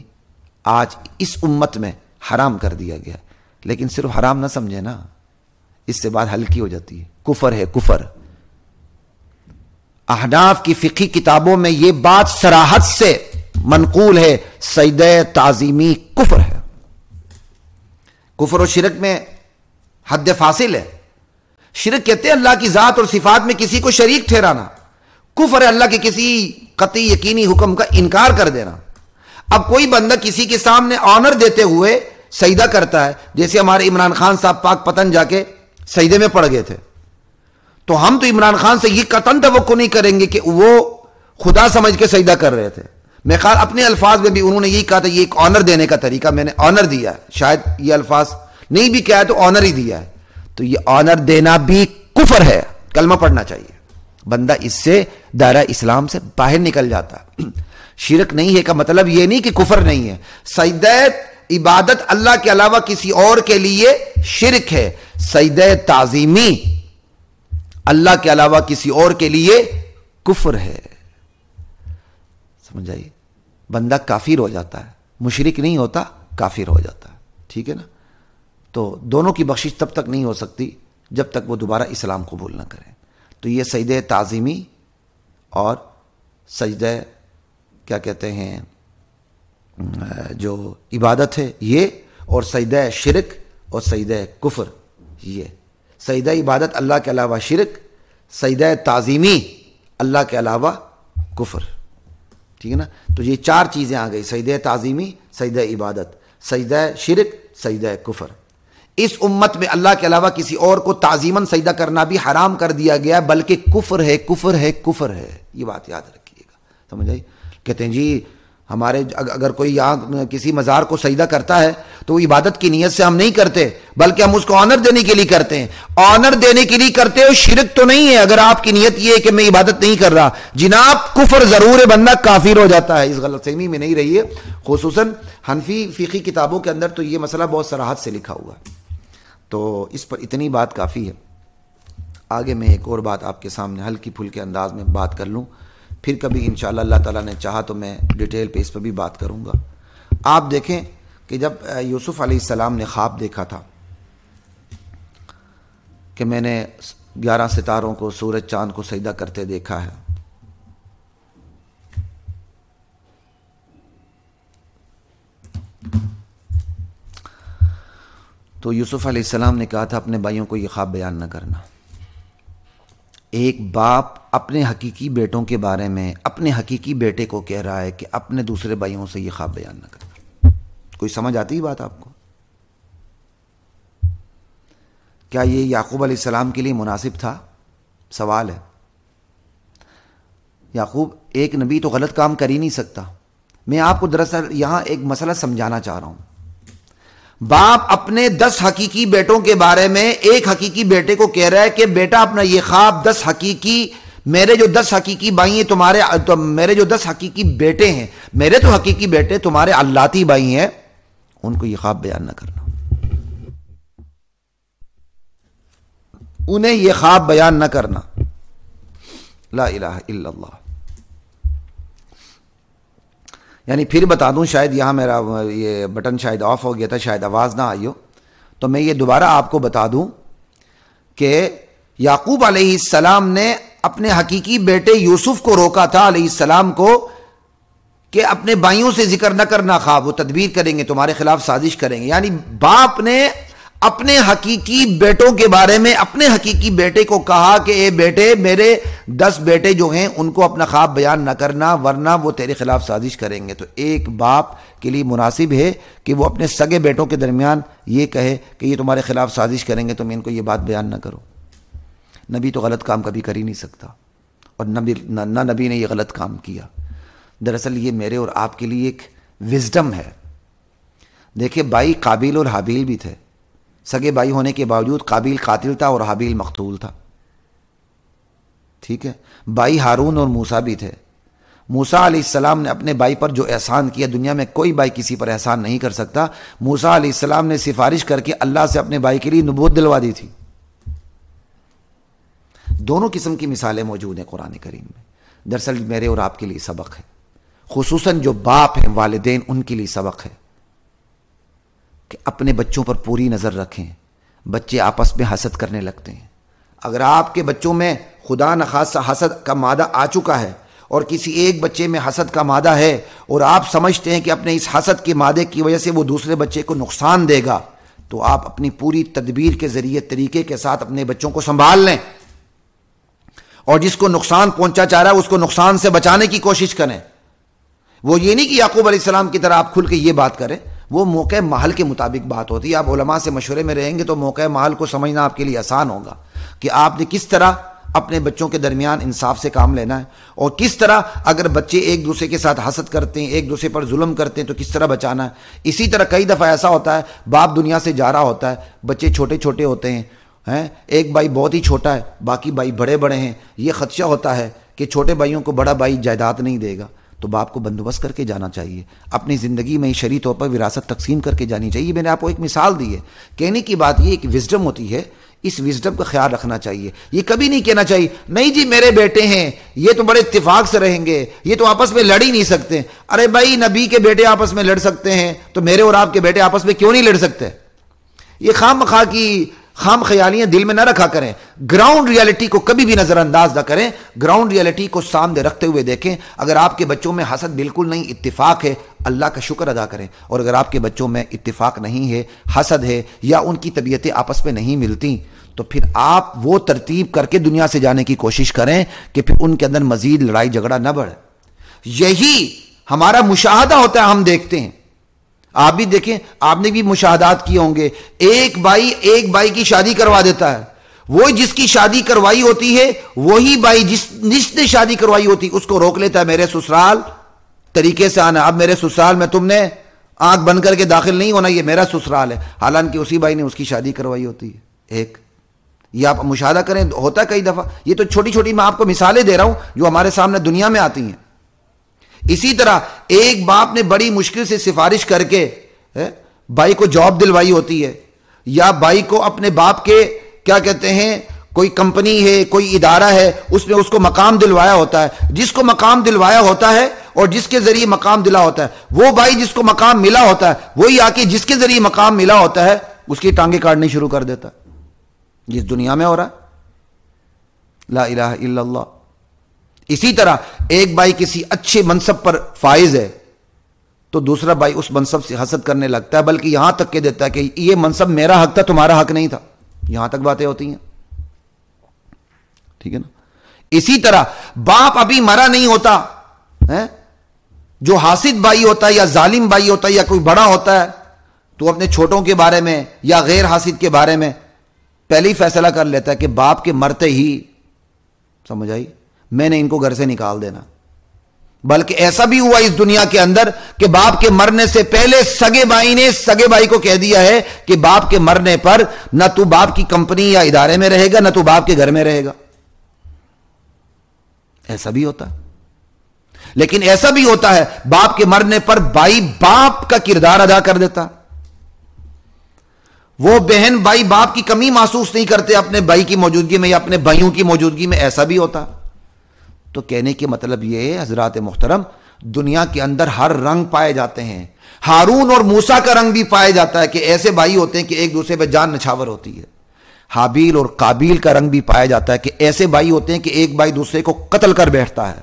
آج اس امت میں حرام کر دیا گیا، لیکن صرف حرام نہ سمجھے نا، اس سے بات ہلکی ہو جاتی ہے، کفر ہے، کفر۔ احناف کی فقہی کتابوں میں یہ بات صراحت سے منقول ہے، سجدہ تعظیمی کفر ہے۔ کفر و شرک میں حد فاصل ہے۔ شرک کہتے ہیں اللہ کی ذات اور صفات میں کسی کو شریک ٹھہرانا، کفر ہے اللہ کے کسی قطعی یقینی حکم کا انکار کر دینا۔ اب کوئی بندہ کسی کے سامنے آنر دیتے ہوئے سجدہ کرتا ہے، جیسے ہمارے عمران خان صاحب پاک پتن جا کے سجدے میں پڑ گئے تھے، تو ہم تو عمران خان سے یہ قطعاً توقع نہیں کریں گے کہ وہ خدا سمجھ کے سجدہ کر رہے تھے۔ میں خیال اپنے الفاظ میں بھی انہوں نے یہی کہا تھا، یہ ایک آنر دینے کا طریقہ، میں نے آنر دیا ہے، شاید یہ الفاظ نہیں بھی کہا ہے تو آنر ہی دیا ہے۔ تو یہ آنر دینا بھی کفر ہے، کلمہ پڑھنا چاہیے، بندہ اس سے دائرہ اسلام سے باہر نکل جاتا ہے۔ شرک نہیں ہے کا مطلب یہ نہیں کہ کفر نہیں ہے، سجدہ عبادت اللہ کے علاوہ کسی اور کے لیے شرک ہے، سجدہ تعظیمی اللہ کے علاوہ کسی اور کے لیے کفر ہے۔ سمجھ آئیے؟ بندہ کافر ہو جاتا ہے، مشرک نہیں ہوتا، کافر ہو جاتا ہے، ٹھیک ہے نا؟ تو دونوں کی بخشش تب تک نہیں ہو سکتی جب تک وہ دوبارہ اسلام قبول نہ کریں۔ تو یہ سجدہ تعظیمی اور سجدہ کیا کہتے ہیں جو عبادت ہے یہ، اور سجدہ شرک اور سجدہ کفر، یہ سجدہ عبادت اللہ کے علاوہ شرک، سجدہ تعظیمی اللہ کے علاوہ کفر، ٹھیک ہے نا؟ تو یہ 4 چیزیں آ گئی، سجدہ تعظیمی، سجدہ عبادت، سجدہ شرک، سجدہ کفر۔ اس امت میں اللہ کے علاوہ کسی اور کو تعظیماً سجدہ کرنا بھی حرام کر دیا گیا، بلکہ کفر ہے، کفر ہے، کفر ہے، یہ بات یاد رکھیے گا، سمجھ آئی؟ کہتے ہیں جی ہمارے اگر کوئی یہاں کسی مزار کو سجدہ کرتا ہے تو وہ عبادت کی نیت سے ہم نہیں کرتے، بلکہ ہم اس کو آنر دینے کے لیے کرتے ہیں۔ آنر دینے کے لیے کرتے ہو، شرک تو نہیں ہے اگر آپ کی نیت یہ ہے کہ میں عبادت نہیں کر رہا، جناب کفر ضرور ہے، بندہ کافر ہو جاتا ہے۔ اس غلط فہمی میں نہیں رہیے، خصوصاً حنفی فقہی کتابوں کے اندر تو یہ مسئلہ بہت صراحت سے لکھا ہوا ہے، تو اس پر اتنی بات کافی ہے۔ آگے میں ایک اور بات آپ کے سامنے ہلکی پھلکے انداز میں بات کر لوں، پھر کبھی انشاءاللہ اللہ تعالیٰ نے چاہا تو میں ڈیٹیل پہ اس پر بھی بات کروں گا۔ آپ دیکھیں کہ جب یوسف علیہ السلام نے خواب دیکھا تھا کہ میں نے 11 ستاروں کو، سورج چاند کو سجدہ کرتے دیکھا ہے، تو یوسف علیہ السلام نے کہا تھا اپنے بھائیوں کو یہ خواب بیان نہ کرنا۔ ایک باپ اپنے حقیقی بیٹوں کے بارے میں اپنے حقیقی بیٹے کو کہہ رہا ہے کہ اپنے دوسرے بھائیوں سے یہ خواب بیان نہ کرنا۔ کوئی سمجھ آتی ہے بات آپ کو؟ کیا یہ یعقوب علیہ السلام کے لیے مناسب تھا؟ سوال ہے۔ یعقوب ایک نبی تو غلط کام کر ہی نہیں سکتا۔ میں آپ کو دراصل یہاں ایک مسئلہ سمجھانا چاہ رہا ہوں۔ باپ اپنے 10 حقیقی بیٹوں کے بارے میں ایک حقیقی بیٹے کو کہہ رہا ہے کہ بیٹا اپنا یہ خواب 10 حقیقی، میرے جو 10 حقیقی بھائی ہیں تمہارے، میرے جو 10 حقیقی بیٹے ہیں، میرے تو حقیقی بیٹے تمہارے اللاتی بھائی ہیں، ان کو یہ خواب بیان نہ کرنا، انہیں یہ خواب بیان نہ کرنا۔ لا الہ الا اللہ۔ یعنی پھر بتا دوں، شاید یہاں میرا یہ بٹن شاید آف ہو گیا تھا، شاید آواز نہ آئی ہو، تو میں یہ دوبارہ آپ کو بتا دوں کہ یعقوب علیہ السلام نے اپنے حقیقی بیٹے یوسف کو روکا تھا علیہ السلام کو کہ اپنے بھائیوں سے ذکر نہ کرنا خواب، وہ تدبیر کریں گے، تمہارے خلاف سازش کریں گے۔ یعنی باپ نے اپنے حقیقی بیٹوں کے بارے میں اپنے حقیقی بیٹے کو کہا کہ اے بیٹے، میرے 10 بیٹے جو ہیں ان کو اپنا خواب بیان نہ کرنا ورنہ وہ تیرے خلاف سازش کریں گے۔ تو ایک باپ کے لیے مناسب ہے کہ وہ اپنے سگے بیٹوں کے درمیان یہ کہے کہ یہ تمہارے خلاف سازش کریں گے، تم ان کو یہ بات بیان نہ کرو۔ نبی تو غلط کام کبھی کر ہی نہیں سکتا، اور نہ نبی نے یہ غلط کام کیا۔ دراصل یہ میرے اور آپ کے لیے ایک وزڈم ہے۔ دیکھیں، بھائی قابیل اور حابیل بھی تھے، سگے بھائی ہونے کے باوجود قابیل قاتل تھا اور حابیل مقتول تھا، ٹھیک ہے۔ بھائی ہارون اور موسیٰ بھی تھے۔ موسیٰ علیہ السلام نے اپنے بھائی پر جو احسان کیا، دنیا میں کوئی بھائی کسی پر احسان نہیں کر سکتا۔ موسیٰ علیہ السلام نے سفارش کر کے اللہ سے اپنے بھائی کے لیے نبوت دلوا دی تھی۔ دونوں قسم کی مثالیں موجود ہیں قرآن کریم میں۔ دراصل میرے اور آپ کے لیے سبق ہے، خصوصاً جو باپ ہیں، والدین، ان کے لیے سبق ہے کہ اپنے بچوں پر پوری نظر رکھیں۔ بچے آپس میں حسد کرنے لگتے ہیں۔ اگر آپ کے بچوں میں خدا نخواستہ حسد کا مادہ آ چکا ہے اور کسی ایک بچے میں حسد کا مادہ ہے اور آپ سمجھتے ہیں کہ اپنے اس حسد کے مادے کی وجہ سے وہ دوسرے بچے کو نقصان دے گا، تو آپ اپنی پوری تدبیر کے ذریعے طریقے کے ساتھ اپنے بچوں کو سنبھال لیں، اور جس کو نقصان پہنچا چاہ رہا ہے اس کو نقصان سے بچانے کی کوشش کریں۔ وہ یہ نہیں کہ یعقوب علیہ السلام کی طرح آپ کھل کے یہ بات کریں، وہ موقع محل کے مطابق بات ہوتی ہے۔ آپ علماء سے مشورے میں رہیں گے تو موقع محل کو سمجھنا آپ کے لیے آسان ہوگا کہ آپ نے کس طرح اپنے بچوں کے درمیان انصاف سے کام لینا ہے، اور کس طرح اگر بچے ایک دوسرے کے ساتھ حسد کرتے ہیں، ایک دوسرے پر ظلم کرتے ہیں تو کس طرح بچانا ہے۔ اسی طرح کئی دفعہ ایسا ہوتا ہے، باپ دنیا سے جا رہا ہوتا ہے، بچے چھوٹے چھوٹے ہوتے ہیں، ایک بھائی بہت ہی چھوٹا ہے، باقی بھائی بڑے بڑے ہیں، یہ خدشہ ہوتا ہے کہ چھوٹے بھائیوں کو بڑا بھائی جائیداد نہیں دے گا، تو باپ کو بندوبست کر کے جانا چاہیے، اپنی زندگی میں شرعی طور پر وراثت تقسیم کر کے جانی چاہیے۔ میں نے آپ کو ایک مثال دی ہے، کہنے کی بات یہ ایک وزڈم ہوتی ہے، اس وزڈم کا خیال رکھنا چاہیے۔ یہ کبھی نہیں کہنا چاہیے نہیں جی میرے بیٹے ہیں، یہ تو بڑے اتفاق سے رہیں گے، یہ تو آپس میں لڑ ہی نہیں سکتے۔ ارے بھائی، نبی کے بیٹے آپس میں لڑ سکتے ہیں تو میرے اور آپ کے بیٹے آپس میں کیوں نہیں لڑ سکتے؟ یہ خام خیالیاں دل میں نہ رکھا کریں، گراؤنڈ ریالٹی کو کبھی بھی نظر انداز نہ کریں، گراؤنڈ ریالٹی کو سامنے رکھتے ہوئے دیکھیں۔ اگر آپ کے بچوں میں حسد بالکل نہیں، اتفاق ہے، اللہ کا شکر ادا کریں، اور اگر آپ کے بچوں میں اتفاق نہیں ہے، حسد ہے، یا ان کی طبیعتیں آپس میں نہیں ملتی، تو پھر آپ وہ ترتیب کر کے دنیا سے جانے کی کوشش کریں کہ پھر ان کے اندر مزید لڑائی جھگڑا نہ بڑھے۔ یہی ہمارا مشاہدہ ہوتا ہے، ہم دیکھتے ہیں۔ آپ بھی دیکھیں، آپ نے بھی مشاہدات کیے ہوں گے، ایک بھائی کی شادی کروا دیتا ہے، وہ جس کی شادی کروائی ہوتی ہے وہی بھائی جس نے شادی کروائی ہوتی اس کو روک لیتا ہے، میرے سسرال طریقے سے آنا، اب میرے سسرال میں تم نے آنکھ بند کر کے داخل نہیں ہونا، یہ میرا سسرال ہے، حالانکہ اسی بھائی نے اس کی شادی کروائی ہوتی ہے۔ ایک یہ آپ مشاہدہ کریں، ہوتا ہے کئی دفعہ۔ یہ تو چھوٹی چھوٹی میں آپ کو مثالیں دے رہا ہوں جو ہمارے سامنے دنیا میں آتی ہیں۔ اسی طرح ایک باپ نے بڑی مشکل سے سفارش کر کے بھائی کو جاب دلوائی ہوتی ہے، یا بھائی کو اپنے باپ کے کیا کہتے ہیں، کوئی کمپنی ہے، کوئی ادارہ ہے، اس میں اس کو مقام دلوایا ہوتا ہے۔ جس کو مقام دلوایا ہوتا ہے اور جس کے ذریعے مقام دلا ہوتا ہے، وہ بھائی جس کو مقام ملا ہوتا ہے وہی آ کے جس کے ذریعے مقام ملا ہوتا ہے اس کی ٹانگیں کاٹنی شروع کر دیتا ہے۔ جس دنیا میں ہو رہا ہے، لا الہ الا اللہ۔ اسی طرح ایک بھائی کسی اچھے منصب پر فائز ہے تو دوسرا بھائی اس منصب سے حسد کرنے لگتا ہے، بلکہ یہاں تک کہ دیتا ہے کہ یہ منصب میرا حق تھا، تمہارا حق نہیں تھا۔ یہاں تک باتیں ہوتی ہیں، ٹھیک ہے نا۔ اسی طرح باپ ابھی مرا نہیں ہوتا، جو حاسد بھائی ہوتا ہے یا ظالم بھائی ہوتا ہے یا کوئی بڑا ہوتا ہے تو اپنے چھوٹوں کے بارے میں یا غیر حاسد کے بارے میں پہلے ہی فیصلہ کر لیتا ہے کہ باپ کے مرتے ہی، سمجھ آئی، میں نے ان کو گھر سے نکال دینا۔ بلکہ ایسا بھی ہوا اس دنیا کے اندر کہ باپ کے مرنے سے پہلے سگے بھائی نے سگے بھائی کو کہہ دیا ہے کہ باپ کے مرنے پر نہ تو باپ کی کمپنی یا ادارے میں رہے گا، نہ تو باپ کے گھر میں رہے گا۔ ایسا بھی ہوتا ہے۔ لیکن ایسا بھی ہوتا ہے باپ کے مرنے پر بھائی باپ کا کردار ادا کر دیتا، وہ بہن بھائی باپ کی کمی محسوس نہیں کرتے اپنے بھائی کی موجودگی میں یا اپنے بھائیوں کی موجودگی میں، ایسا بھی ہوتا۔ تو کہنے کے مطلب یہ ہے حضرات محترم، دنیا کے اندر ہر رنگ پائے جاتے ہیں، ہارون اور موسیٰ کا رنگ بھی پایا جاتا ہے کہ ایسے بھائی ہوتے ہیں کہ ایک دوسرے پہ جان نچھاور ہوتی ہے۔ حابیل اور قابیل کا رنگ بھی پایا جاتا ہے کہ ایسے بھائی ہوتے ہیں کہ ایک بھائی دوسرے کو قتل کر بیٹھتا ہے۔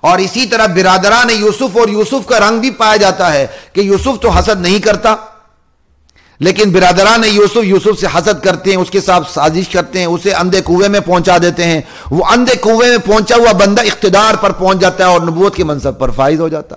اور اسی طرح برادران یوسف اور یوسف کا رنگ بھی پایا جاتا ہے کہ یوسف تو حسد نہیں کرتا، لیکن برادران یوسف سے حسد کرتے ہیں، اس کے ساتھ سازش کرتے ہیں، اسے اندھے کنویں میں پہنچا دیتے ہیں. وہ اندھے کنویں میں پہنچا ہوا بندہ اقتدار پر پہنچ جاتا ہے اور نبوت کے منصب پر فائز ہو جاتا.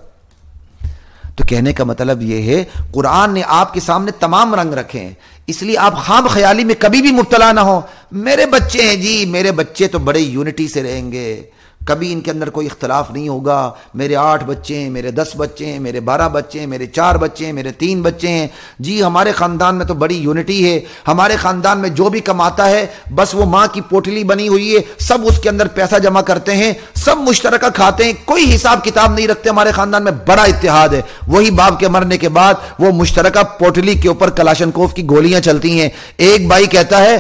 تو کہنے کا مطلب یہ ہے قرآن نے آپ کے سامنے تمام رنگ رکھے ہیں، اس لیے آپ خام خیالی میں کبھی بھی مبتلا نہ ہو. میرے بچے ہیں جی، میرے بچے تو بڑے یونٹی سے رہیں گے، کبھی ان کے اندر کوئی اختلاف نہیں ہوگا. میرے 8 بچے ہیں، میرے 10 بچے ہیں، میرے 12 بچے ہیں، میرے 4 بچے ہیں، میرے 3 بچے ہیں. جی ہمارے خاندان میں تو بڑی یونٹی ہے، ہمارے خاندان میں جو بھی کماتا ہے بس وہ ماں کی پوٹلی بنی ہوئی ہے، سب اس کے اندر پیسہ جمع کرتے ہیں، سب مشترکہ کھاتے ہیں، کوئی حساب کتاب نہیں رکھتے. ہمارے خاندان میں بڑا اتحاد ہے. وہی باپ کے مرنے کے بعد وہ مشترکہ پوٹلی کے اوپر کلاشنکوف کی گولیاں چلتی ہیں. ایک بھائی کہتا ہے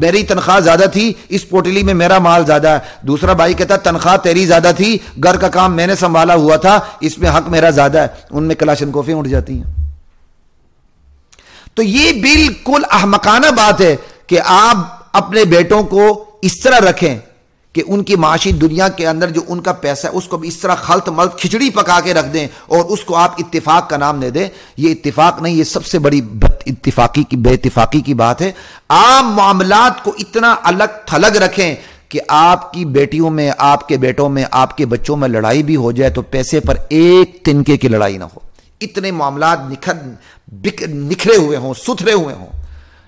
میری تنخواہ زیادہ تھی، اس پوٹلی میں میرا مال زیادہ ہے. دوسرا بھائی کہتا ہے تنخواہ تیری زیادہ تھی، گھر کا کام میں نے سنبھالا ہوا تھا، اس میں حق میرا زیادہ ہے. ان میں کلاشنکوفیں اٹھ جاتی ہیں. تو یہ بالکل احمقانہ بات ہے کہ آپ اپنے بیٹوں کو اس طرح رکھیں کہ ان کی معاشی دنیا کے اندر جو ان کا پیسہ ہے اس کو بھی اس طرح خلط ملط کھچڑی پکا کے رکھ دیں اور اس کو آپ اتفاق کا نام دے دیں. یہ اتفاق نہیں، یہ سب سے بڑی بے اتفاقی کی بات ہے. عام معاملات کو اتنا الگ تھلگ رکھیں کہ آپ کی بیٹیوں میں، آپ کے بیٹوں میں، آپ کے بچوں میں لڑائی بھی ہو جائے تو پیسے پر ایک تنکے کی لڑائی نہ ہو. اتنے معاملات نکھرے ہوئے ہوں، ستھرے ہوئے ہوں.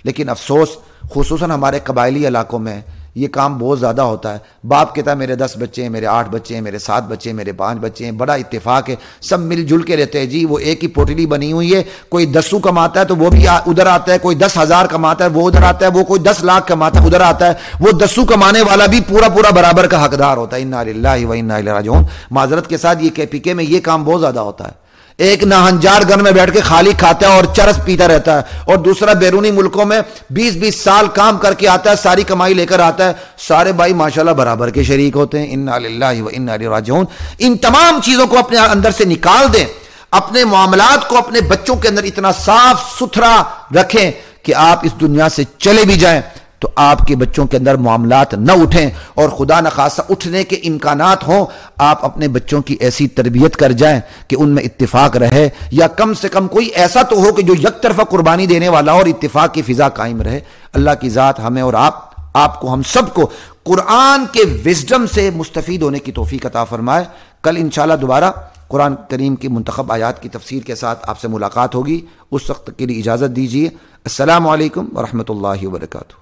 لیکن افسوس خصوصاً ہمارے قبائلی علاقوں میں یہ کام بہت زیادہ ہوتا ہے. باپ کہتا ہے میرے 10 بچے ہیں، میرے 8 بچے ہیں، میرے 7 بچے ہیں، میرے 5 بچے ہیں، بڑا اتفاق ہے، سب مل جل کے رہتے ہیں. جی وہ ایک ہی پوٹلی بنی ہوئی ہے، کوئی 10 کماتا ہے تو وہ بھی ادھر آتا ہے، کوئی 10,000 کماتا ہے وہ ادھر آتا ہے، وہ کوئی 10 لاکھ کماتا ہے ادھر آتا ہے. وہ 10 کمانے والا بھی پورا برابر کا حقدار ہوتا ہے. انا للہ و انا الیہ راجعون. معذرت کے ساتھ یہ KPK میں یہ کام بہت زیادہ ہوتا ہے. ایک ناہنجار گھر میں بیٹھ کے خالی کھاتا ہے اور چرس پیتا رہتا ہے، اور دوسرا بیرونی ملکوں میں 20 سال کام کر کے آتا ہے، ساری کمائی لے کر آتا ہے. سارے بھائی ماشاءاللہ برابر کے شریک ہوتے ہیں. انا للہ و انا الیہ راجعون. ان تمام چیزوں کو اپنے اندر سے نکال دیں. اپنے معاملات کو اپنے بچوں کے اندر اتنا صاف ستھرا رکھیں کہ آپ اس دنیا سے چلے بھی جائیں تو آپ کے بچوں کے اندر معاملات نہ اٹھیں، اور خدا نخواستہ اٹھنے کے امکانات ہوں آپ اپنے بچوں کی ایسی تربیت کر جائیں کہ ان میں اتفاق رہے، یا کم سے کم کوئی ایسا تو ہو کہ جو یک طرفہ قربانی دینے والا اور اتفاق کی فضا قائم رہے. اللہ کی ذات ہمیں اور آپ کو، ہم سب کو قرآن کے وزڈم سے مستفید ہونے کی توفیق عطا فرمائے. کل انشاءاللہ دوبارہ قرآن کریم کی منتخب آیات کی تفسیر کے ساتھ آپ سے ملاقات ہوگی. اس وقت کے لیے اجازت دیجیے. السلام علیکم ورحمۃ اللہ وبرکاتہ.